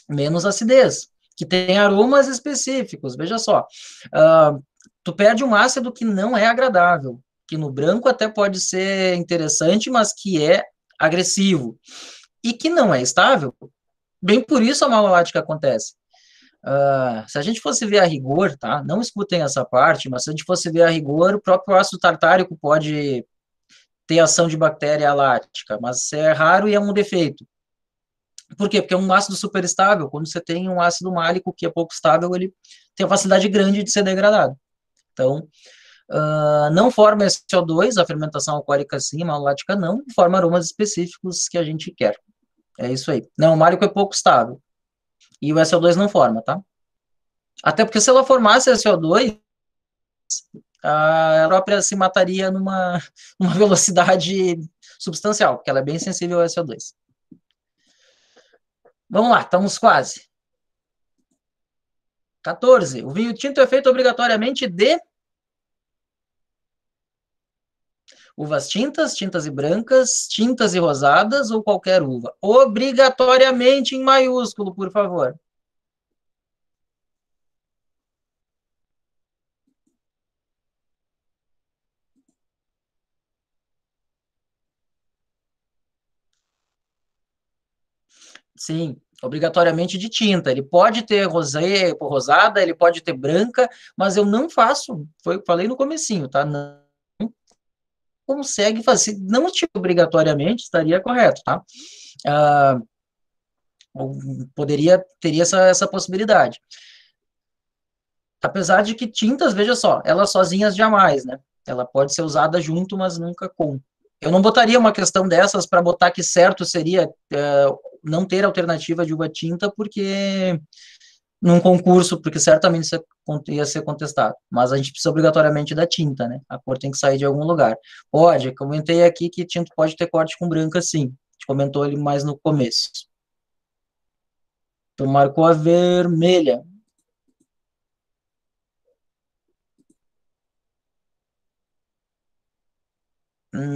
menos acidez, que tem aromas específicos. Veja só, tu perde um ácido que não é agradável, que no branco até pode ser interessante, mas que é agressivo, e que não é estável. Bem por isso a malolática acontece. Se a gente fosse ver a rigor, tá? Não escutem essa parte, mas se a gente fosse ver a rigor, o próprio ácido tartárico pode ter ação de bactéria lática, mas é raro e é um defeito. Por quê? Porque é um ácido super estável. Quando você tem um ácido málico que é pouco estável, ele tem a facilidade grande de ser degradado. Então, não forma SO2, a fermentação alcoólica sim, a malolática não, forma aromas específicos que a gente quer. É isso aí. Não, o málico é pouco estável. E o SO2 não forma, tá? Até porque se ela formasse SO2, a própria se mataria numa velocidade substancial, porque ela é bem sensível ao SO2. Vamos lá, estamos quase. 14. O vinho tinto é feito obrigatoriamente de uvas tintas, tintas e brancas, tintas e rosadas ou qualquer uva. Obrigatoriamente em maiúsculo, por favor. Sim, obrigatoriamente de tinta. Ele pode ter rosada, ele pode ter branca, mas eu não faço, falei no comecinho, tá? Não consegue fazer, se não obrigatoriamente, estaria correto, tá? Teria essa possibilidade. Apesar de que tintas, veja só, elas sozinhas jamais, né? Ela pode ser usada junto, mas nunca com. Eu não botaria uma questão dessas para botar que certo seria não ter alternativa de uva tinta, porque num concurso, porque certamente ia ser contestado. Mas a gente precisa obrigatoriamente da tinta, né? A cor tem que sair de algum lugar. Pode, comentei aqui que tinta pode ter corte com branca, sim. A gente comentou ali mais no começo. Então, marcou a vermelha.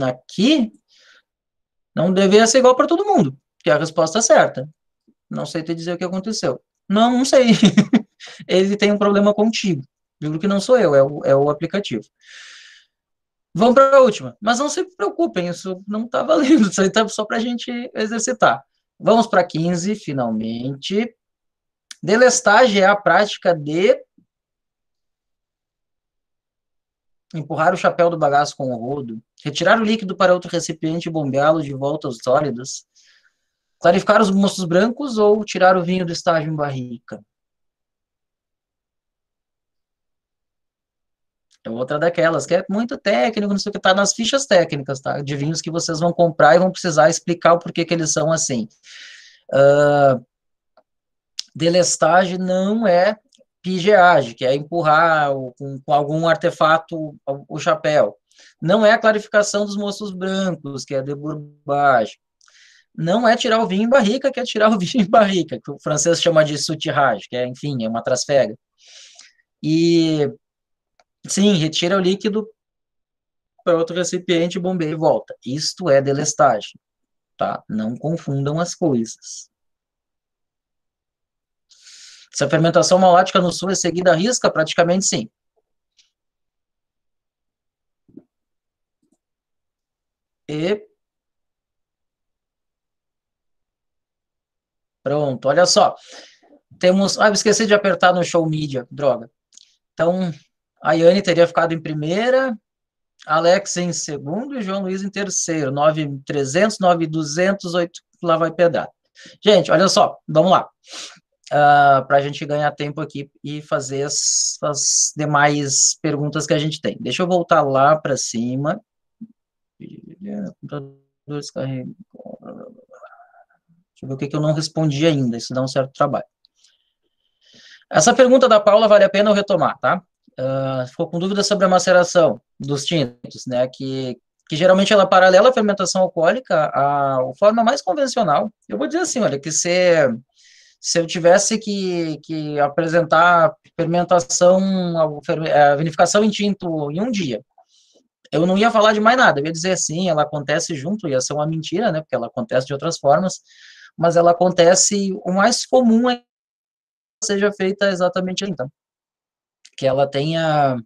Aqui, não deveria ser igual para todo mundo, que é a resposta certa. Não sei te dizer o que aconteceu. Não sei. Ele tem um problema contigo. Juro que não sou eu, é o aplicativo. Vamos para a última. Mas não se preocupem, isso não está valendo, isso aí está só para a gente exercitar. Vamos para 15, finalmente. Delestagem é a prática de empurrar o chapéu do bagaço com o rodo, retirar o líquido para outro recipiente e bombeá-lo de volta aos sólidos, clarificar os moços brancos ou tirar o vinho do estágio em barrica. É outra daquelas, que é muito técnico, não sei o que, tá nas fichas técnicas, tá? De vinhos que vocês vão comprar e vão precisar explicar o porquê que eles são assim. Delestagem não é pigeagem, que é empurrar com algum artefato o chapéu. Não é a clarificação dos moços brancos, que é debourbagem. Não é tirar o vinho em barrica, que é tirar o vinho em barrica, que o francês chama de soutirage, que é, enfim, é uma trasfega. E, sim, retira o líquido para outro recipiente, bombeia e volta. Isto é delestagem, tá? Não confundam as coisas. Se a fermentação malótica no sul é seguida à risca, praticamente sim. E pronto, olha só. Temos... eu esqueci de apertar no show media, droga. Então, a Yane teria ficado em primeira, Alex em segundo e João Luiz em terceiro. 9.300, 9.200, 8, lá vai pedrar. Gente, olha só, vamos lá. Para a gente ganhar tempo aqui e fazer as demais perguntas que a gente tem. Deixa eu voltar lá para cima. Deixa eu ver o que eu não respondi ainda, isso dá um certo trabalho. Essa pergunta da Paula vale a pena eu retomar, tá? Ficou com dúvida sobre a maceração dos tintos, né? Que geralmente ela é paralela à fermentação alcoólica, a forma mais convencional. Eu vou dizer assim, olha, que se eu tivesse que apresentar fermentação, a vinificação em tinto em um dia, eu não ia falar de mais nada, eu ia dizer assim, ela acontece junto, ia ser uma mentira, né? Porque ela acontece de outras formas, mas ela acontece, o mais comum é que seja feita exatamente então. Que ela tenha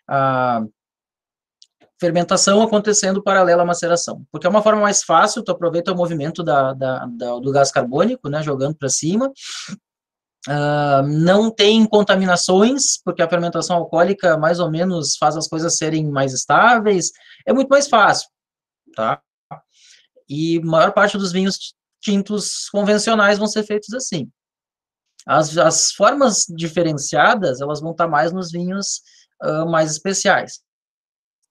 a fermentação acontecendo paralela à maceração, porque é uma forma mais fácil, tu aproveita o movimento do gás carbônico, né, jogando para cima, não tem contaminações, porque a fermentação alcoólica mais ou menos faz as coisas serem mais estáveis, é muito mais fácil, tá? E a maior parte dos vinhos tintos convencionais vão ser feitos assim. As formas diferenciadas, elas vão estar mais nos vinhos mais especiais.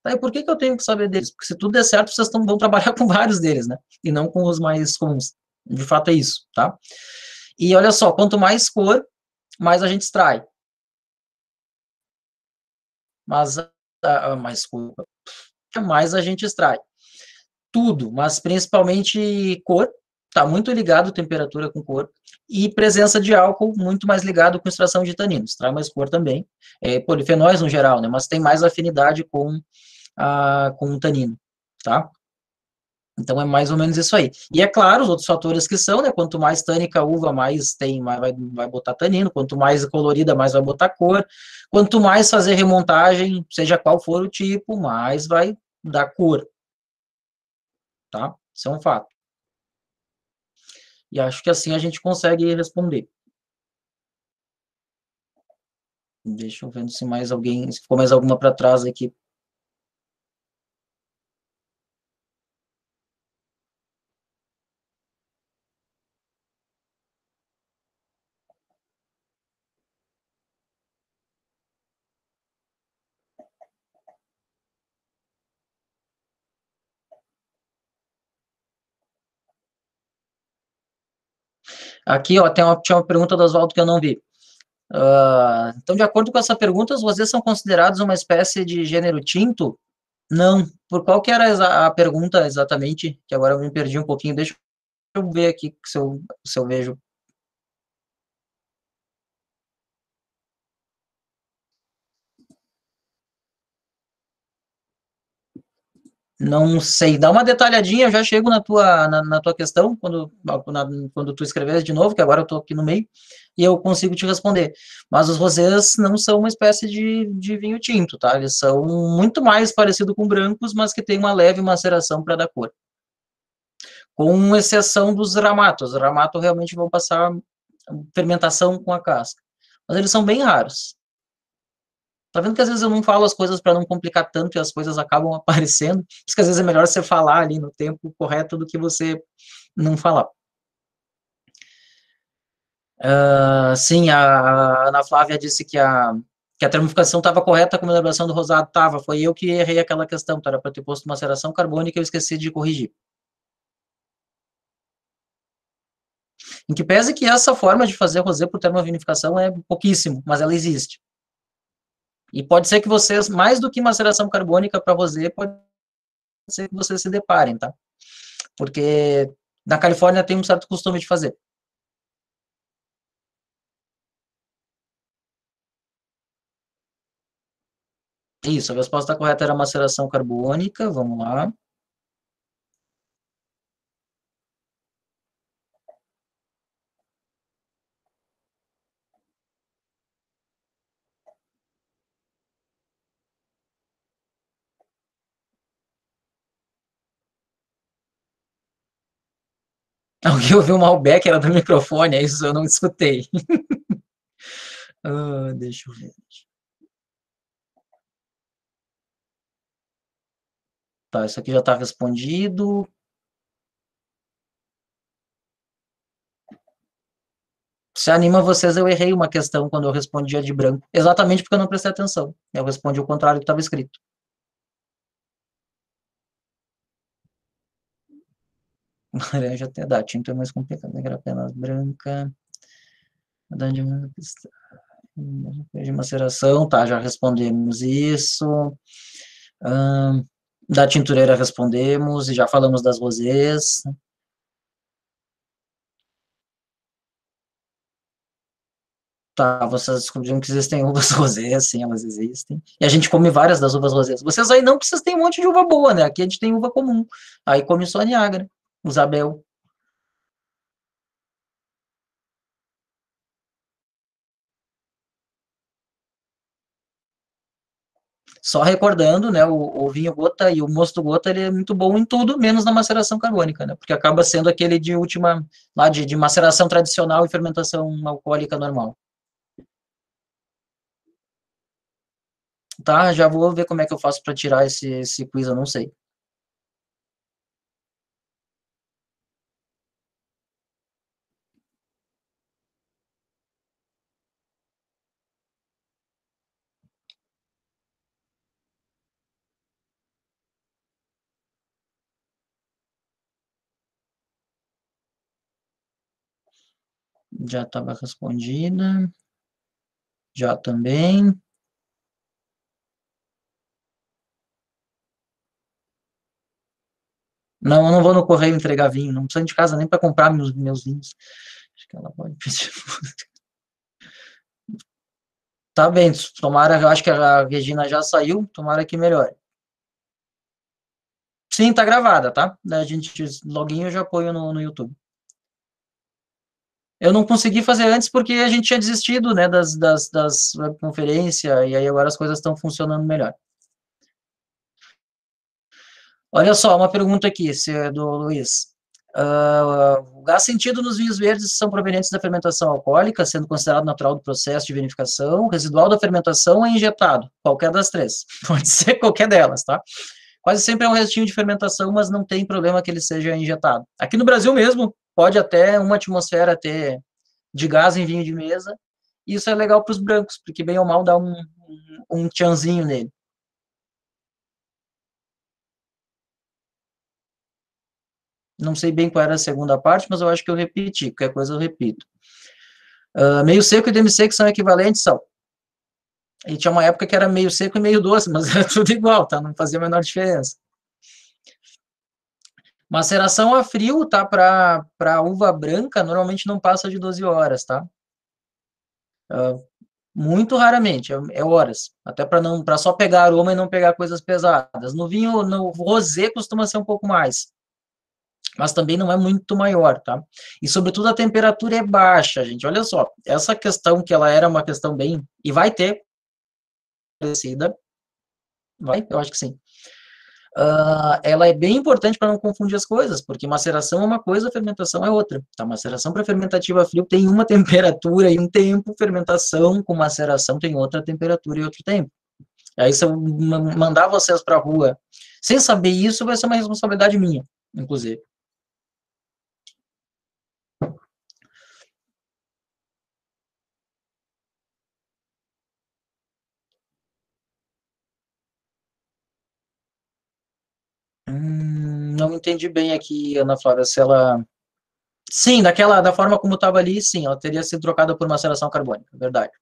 Tá, e por que eu tenho que saber deles? Porque se tudo der certo, vocês vão trabalhar com vários deles, né? E não com os mais comuns. De fato é isso, tá? E olha só, quanto mais cor, mais a gente extrai. Mas mais cor, mais a gente extrai. Tudo, mas principalmente cor, está muito ligado temperatura com cor, e presença de álcool, muito mais ligado com extração de taninos, traz mais cor também, polifenóis no geral, né, mas tem mais afinidade com o tanino, tá? Então é mais ou menos isso aí. E é claro, os outros fatores que são, né, quanto mais tânica a uva, mais vai botar tanino, quanto mais colorida, mais vai botar cor, quanto mais fazer remontagem, seja qual for o tipo, mais vai dar cor, tá? Isso é um fato. E acho que assim a gente consegue responder. Deixa eu ver se mais alguém, se ficou mais alguma para trás aqui. Aqui, ó, tinha uma pergunta do Oswaldo que eu não vi. Então, de acordo com essa pergunta, os rosés são considerados uma espécie de gênero tinto? Não. Por qual que era a pergunta exatamente? Que agora eu me perdi um pouquinho. Deixa eu ver aqui se eu vejo. Não sei, dá uma detalhadinha, eu já chego na tua questão, quando tu escrever de novo, que agora eu estou aqui no meio, e eu consigo te responder. Mas os rosés não são uma espécie de vinho tinto, tá? Eles são muito mais parecidos com brancos, mas que tem uma leve maceração para dar cor. Com exceção dos ramatos. Os ramatos realmente vão passar fermentação com a casca. Mas eles são bem raros. Tá vendo que às vezes eu não falo as coisas para não complicar tanto e as coisas acabam aparecendo? Por isso que às vezes é melhor você falar ali no tempo correto do que você não falar. Sim, a Ana Flávia disse que a termofikação estava correta com a elaboração do rosado. Estava, foi eu que errei aquela questão, era para ter posto maceração carbônica e eu esqueci de corrigir. Em que pese que essa forma de fazer rosé por termovinificação é pouquíssimo, mas ela existe. E pode ser que vocês, mais do que maceração carbônica para rosé, pode ser que vocês se deparem, tá? Porque na Califórnia tem um certo costume de fazer. Isso, a resposta correta era maceração carbônica, vamos lá. Alguém ouviu o Malbec, era do microfone, é isso, eu não escutei. Deixa eu ver. Tá, isso aqui já está respondido. Se anima vocês, eu errei uma questão quando eu respondia de branco. Exatamente porque eu não prestei atenção. Eu respondi o contrário do que estava escrito. Laranja até dá, tinta é mais complicado. Negra apenas branca. De maceração, tá, já respondemos isso. Da tintureira respondemos, e já falamos das rosés. Tá, vocês descobriram que existem uvas rosés, sim, elas existem. E a gente come várias das uvas rosés. Vocês aí não, porque vocês têm um monte de uva boa, né? Aqui a gente tem uva comum. Aí come só a Niágara, o Isabel. Só recordando, né, o vinho gota e o mosto gota, ele é muito bom em tudo, menos na maceração carbônica, né? Porque acaba sendo aquele de última, lá de maceração tradicional e fermentação alcoólica normal. Tá, já vou ver como é que eu faço para tirar esse quiz, eu não sei. Já estava respondida. Já também. Não, eu não vou no correio entregar vinho, não precisa de casa nem para comprar meus vinhos. Acho que ela pode pedir. Tá bem, tomara, eu acho que a Regina já saiu, tomara que melhore. Sim, tá gravada, tá? A gente, loguinho eu já ponho no YouTube. Eu não consegui fazer antes porque a gente tinha desistido, né, das webconferências, e aí agora as coisas estão funcionando melhor. Olha só, uma pergunta aqui, do Luiz. O gás sentido nos vinhos verdes são provenientes da fermentação alcoólica, sendo considerado natural do processo de vinificação, residual da fermentação é injetado, qualquer das três, pode ser qualquer delas, tá? Quase sempre é um restinho de fermentação, mas não tem problema que ele seja injetado. Aqui no Brasil mesmo, pode até uma atmosfera ter de gás em vinho de mesa, e isso é legal para os brancos, porque bem ou mal dá um tchanzinho nele. Não sei bem qual era a segunda parte, mas eu acho que eu repeti, qualquer coisa eu repito. Meio seco e demi-seco são equivalentes, são. E tinha uma época que era meio seco e meio doce, mas era tudo igual, tá? Não fazia a menor diferença. Maceração a frio, tá? Para uva branca, normalmente não passa de 12 horas, tá? Muito raramente, é horas. Até para só pegar aroma e não pegar coisas pesadas. No vinho, no rosé, costuma ser um pouco mais. Mas também não é muito maior, tá? E, sobretudo, a temperatura é baixa, gente. Olha só, essa questão que ela era uma questão bem... E vai ter parecida. Vai? Eu acho que sim. Ela é bem importante para não confundir as coisas, porque maceração é uma coisa, fermentação é outra. Tá? Maceração para fermentativa frio tem uma temperatura e um tempo, fermentação com maceração tem outra temperatura e outro tempo. Aí, se eu mandar vocês para a rua sem saber isso, vai ser uma responsabilidade minha, inclusive. Não entendi bem aqui, Ana Flávia, se ela... Sim, da forma como estava ali, sim, ela teria sido trocada por maceração carbônica, verdade.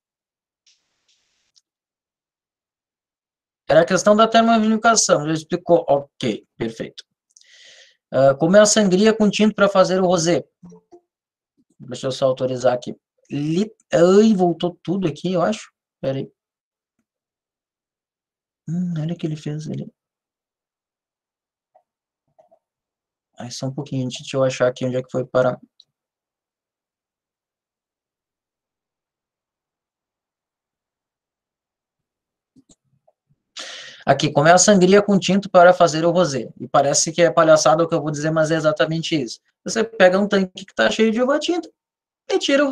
Era a questão da termovinificação, já explicou, ok, perfeito. Como é a sangria com tinto para fazer o rosé? Deixa eu só autorizar aqui. Ai, voltou tudo aqui, eu acho. Espera aí. Olha o que ele fez ali. Aí, só um pouquinho, deixa eu achar aqui onde é que foi parar. Aqui, como é a sangria com tinto para fazer o rosé? E parece que é palhaçada o que eu vou dizer, mas é exatamente isso. Você pega um tanque que está cheio de uva tinta e tira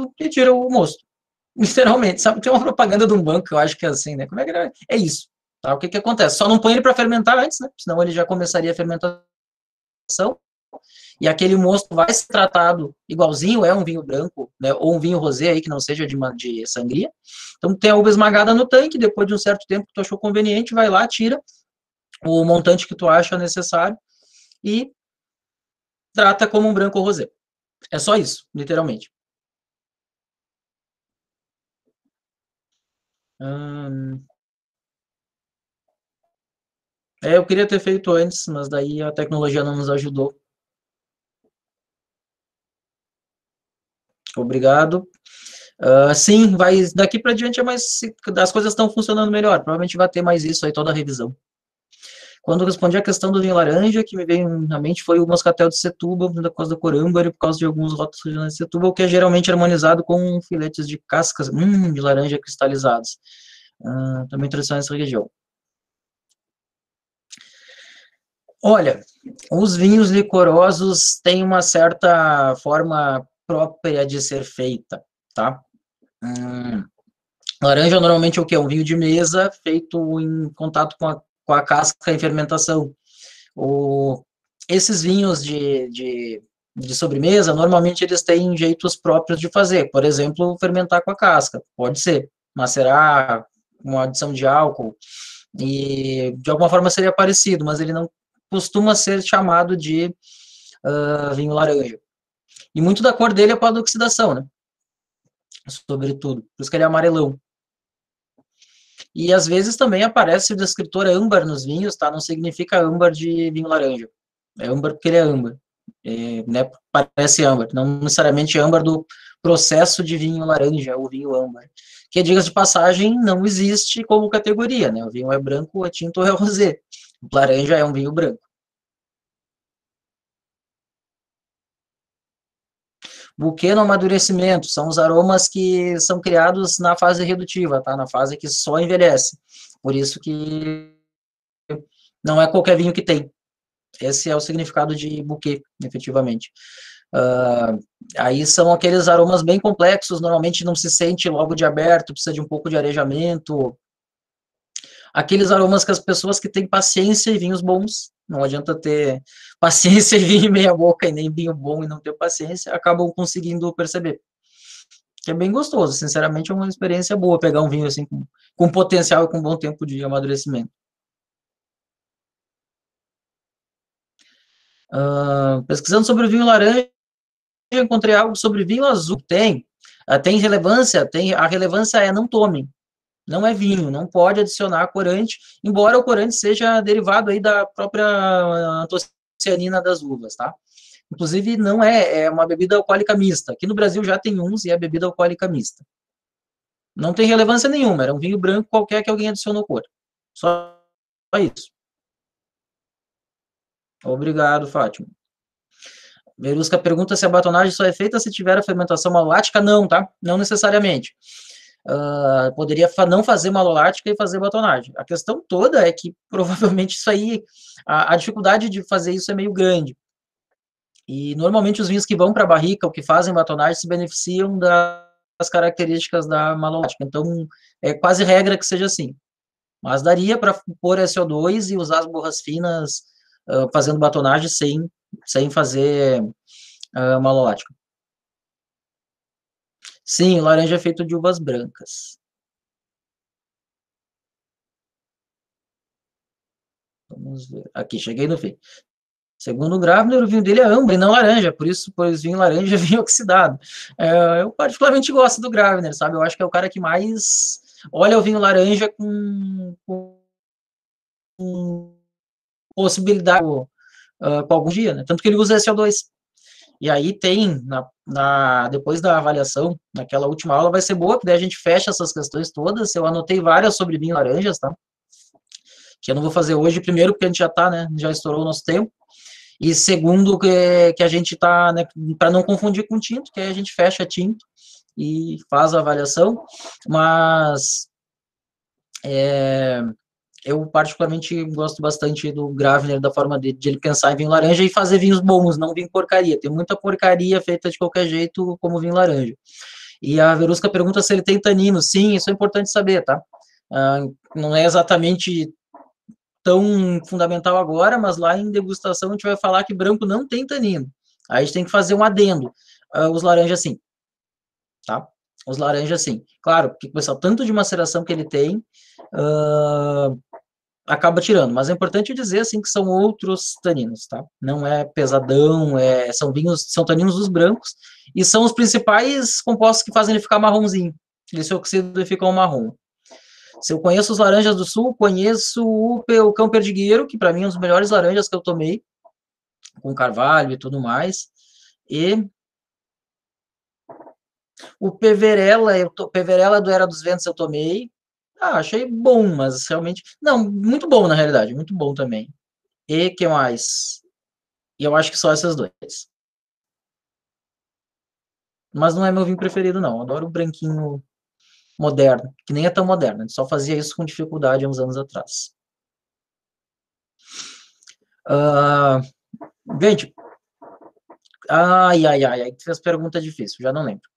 o mosto. Literalmente, sabe? Tem uma propaganda de um banco que eu acho que é assim, né? Como é que é? É isso. Tá? O que acontece? Só não põe ele para fermentar antes, né? Senão ele já começaria a fermentação. E aquele mosto vai ser tratado igualzinho, é um vinho branco, né, ou um vinho rosé aí, que não seja de sangria. Então, tem a uva esmagada no tanque, depois de um certo tempo que tu achou conveniente, vai lá, tira o montante que tu acha necessário e trata como um branco ou rosé. É só isso, literalmente. Eu queria ter feito antes, mas daí a tecnologia não nos ajudou. Obrigado. Sim, daqui para diante as coisas estão funcionando melhor. Provavelmente vai ter mais isso aí, toda a revisão. Quando eu respondi a questão do vinho laranja, que me veio na mente foi o moscatel de Setúbal, da Costa do Corâmbaro, por causa de alguns rótulos regionais de Setúbal, que é geralmente harmonizado com filetes de cascas de laranja cristalizados. Também tradição nessa região. Olha, os vinhos licorosos têm uma certa forma própria de ser feita, tá? Laranja normalmente é o quê? Um vinho de mesa feito em contato com a casca em fermentação. Esses vinhos de sobremesa, normalmente eles têm jeitos próprios de fazer. Por exemplo, fermentar com a casca, pode ser. Macerar, uma adição de álcool, e de alguma forma seria parecido, mas ele não costuma ser chamado de vinho laranja. E muito da cor dele é por oxidação, né? Sobretudo, por isso que ele é amarelão. E às vezes também aparece o descritor âmbar nos vinhos, tá? Não significa âmbar de vinho laranja. É âmbar porque ele é âmbar. Né? Parece âmbar, não necessariamente âmbar do processo de vinho laranja, ou vinho âmbar. Que, diga-se de passagem, não existe como categoria, né? O vinho é branco, é tinto ou é rosé. O laranja é um vinho branco. Buquê no amadurecimento, são os aromas que são criados na fase redutiva, tá? Na fase que só envelhece. Por isso que não é qualquer vinho que tem. Esse é o significado de buquê, efetivamente. Aí são aqueles aromas bem complexos, normalmente não se sente logo de aberto, precisa de um pouco de arejamento. Aqueles aromas que as pessoas que têm paciência e vinhos bons, não adianta ter paciência e vinho meia boca, e nem vinho bom e não ter paciência, acabam conseguindo perceber. Que é bem gostoso, sinceramente é uma experiência boa pegar um vinho assim com potencial e com bom tempo de amadurecimento. Pesquisando sobre o vinho laranja, encontrei algo sobre vinho azul. Tem relevância, a relevância é não tomem. Não é vinho, não pode adicionar corante, embora o corante seja derivado aí da própria antocianina das uvas, tá? Inclusive, não é uma bebida alcoólica mista. Aqui no Brasil já tem uns e é bebida alcoólica mista. Não tem relevância nenhuma, era um vinho branco qualquer que alguém adicionou cor. Só isso. Obrigado, Fátima. Verusca pergunta se a batonagem só é feita se tiver a fermentação malolática. Não, tá? Não necessariamente. Poderia não fazer malolática e fazer batonagem. A questão toda é que, provavelmente, isso aí, a dificuldade de fazer isso é meio grande. E, normalmente, os vinhos que vão para a barrica, ou que fazem batonagem, se beneficiam das características da malolática. Então, é quase regra que seja assim. Mas daria para pôr SO2 e usar as borras finas fazendo batonagem sem fazer malolática. Sim, laranja é feito de uvas brancas. Vamos ver. Aqui, cheguei no fim. Segundo o Gravner, o vinho dele é âmbar e não laranja, por isso, pois vinho laranja é vinho oxidado. Eu particularmente gosto do Gravner, sabe? Eu acho que é o cara que mais olha o vinho laranja com possibilidade com algum dia, né? Tanto que ele usa SO2. E aí tem, depois da avaliação, naquela última aula, vai ser boa, porque daí a gente fecha essas questões todas. Eu anotei várias sobre vinho laranjas, tá? Que eu não vou fazer hoje, primeiro, porque a gente já tá, né? Já estourou o nosso tempo. E segundo, que a gente tá, né? Para não confundir com tinto, que aí a gente fecha tinto e faz a avaliação. Mas eu particularmente gosto bastante do Gravner, da forma de ele pensar em vinho laranja e fazer vinhos bons, não vinho porcaria. Tem muita porcaria feita de qualquer jeito como vinho laranja. E a Verusca pergunta se ele tem tanino. Sim, isso é importante saber, tá? Não é exatamente tão fundamental agora, mas lá em degustação a gente vai falar que branco não tem tanino. Aí a gente tem que fazer um adendo. Os laranjas sim, tá? Os laranjas sim. Claro, porque o tanto de maceração que ele tem, acaba tirando, mas é importante dizer assim que são outros taninos, tá? Não é pesadão, são taninos dos brancos e são os principais compostos que fazem ele ficar marronzinho. Ele se oxida e fica um marrom. Se eu conheço os laranjas do sul, conheço o Cão Perdigueiro, que para mim é um dos melhores laranjas que eu tomei, com carvalho e tudo mais. E o Peverella do Era dos Ventos eu tomei. Achei bom, mas realmente... Não, muito bom, na realidade. Muito bom também. E que mais? E eu acho que só esses dois. Mas não é meu vinho preferido, não. Eu adoro o branquinho moderno, que nem é tão moderno. A gente só fazia isso com dificuldade há uns anos atrás. Gente... Ai, tu fez pergunta difícil, já não lembro.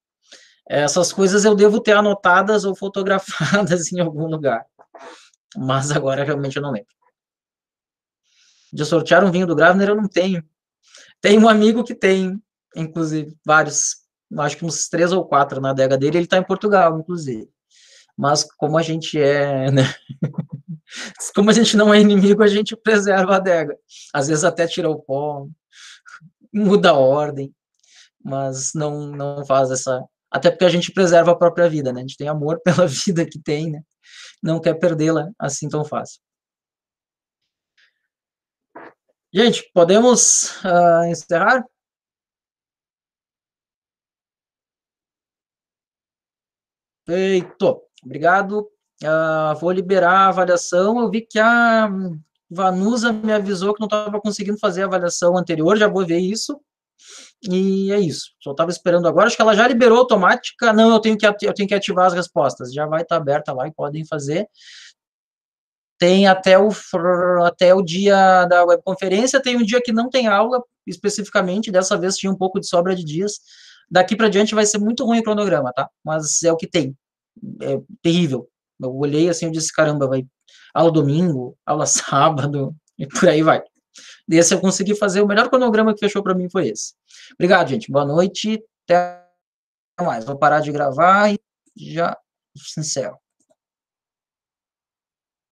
Essas coisas eu devo ter anotadas ou fotografadas em algum lugar. Mas agora realmente eu não lembro. De sortear um vinho do Gravner eu não tenho. Tem um amigo que tem, inclusive, vários. Acho que uns 3 ou 4 na adega dele. Ele está em Portugal, inclusive. Mas como a gente né? Como a gente não é inimigo, a gente preserva a adega. Às vezes até tira o pó, muda a ordem. Mas não faz essa... Até porque a gente preserva a própria vida, né? A gente tem amor pela vida que tem, né? Não quer perdê-la assim tão fácil. Gente, podemos encerrar? Feito. Obrigado. Vou liberar a avaliação. Eu vi que a Vanusa me avisou que não estava conseguindo fazer a avaliação anterior. Já vou ver isso. E é isso. Só estava esperando agora. Acho que ela já liberou automática. Não, eu tenho que ativar as respostas. Já vai estar aberta lá e podem fazer. Tem até o dia da webconferência. Tem um dia que não tem aula, especificamente. Dessa vez tinha um pouco de sobra de dias. Daqui para diante vai ser muito ruim o cronograma, tá? Mas é o que tem. É terrível. Eu olhei assim e disse, caramba, vai aula domingo, aula sábado, e por aí vai. Desse eu consegui fazer, o melhor cronograma que fechou para mim foi esse. Obrigado, gente. Boa noite. Até mais. Vou parar de gravar e já encerro.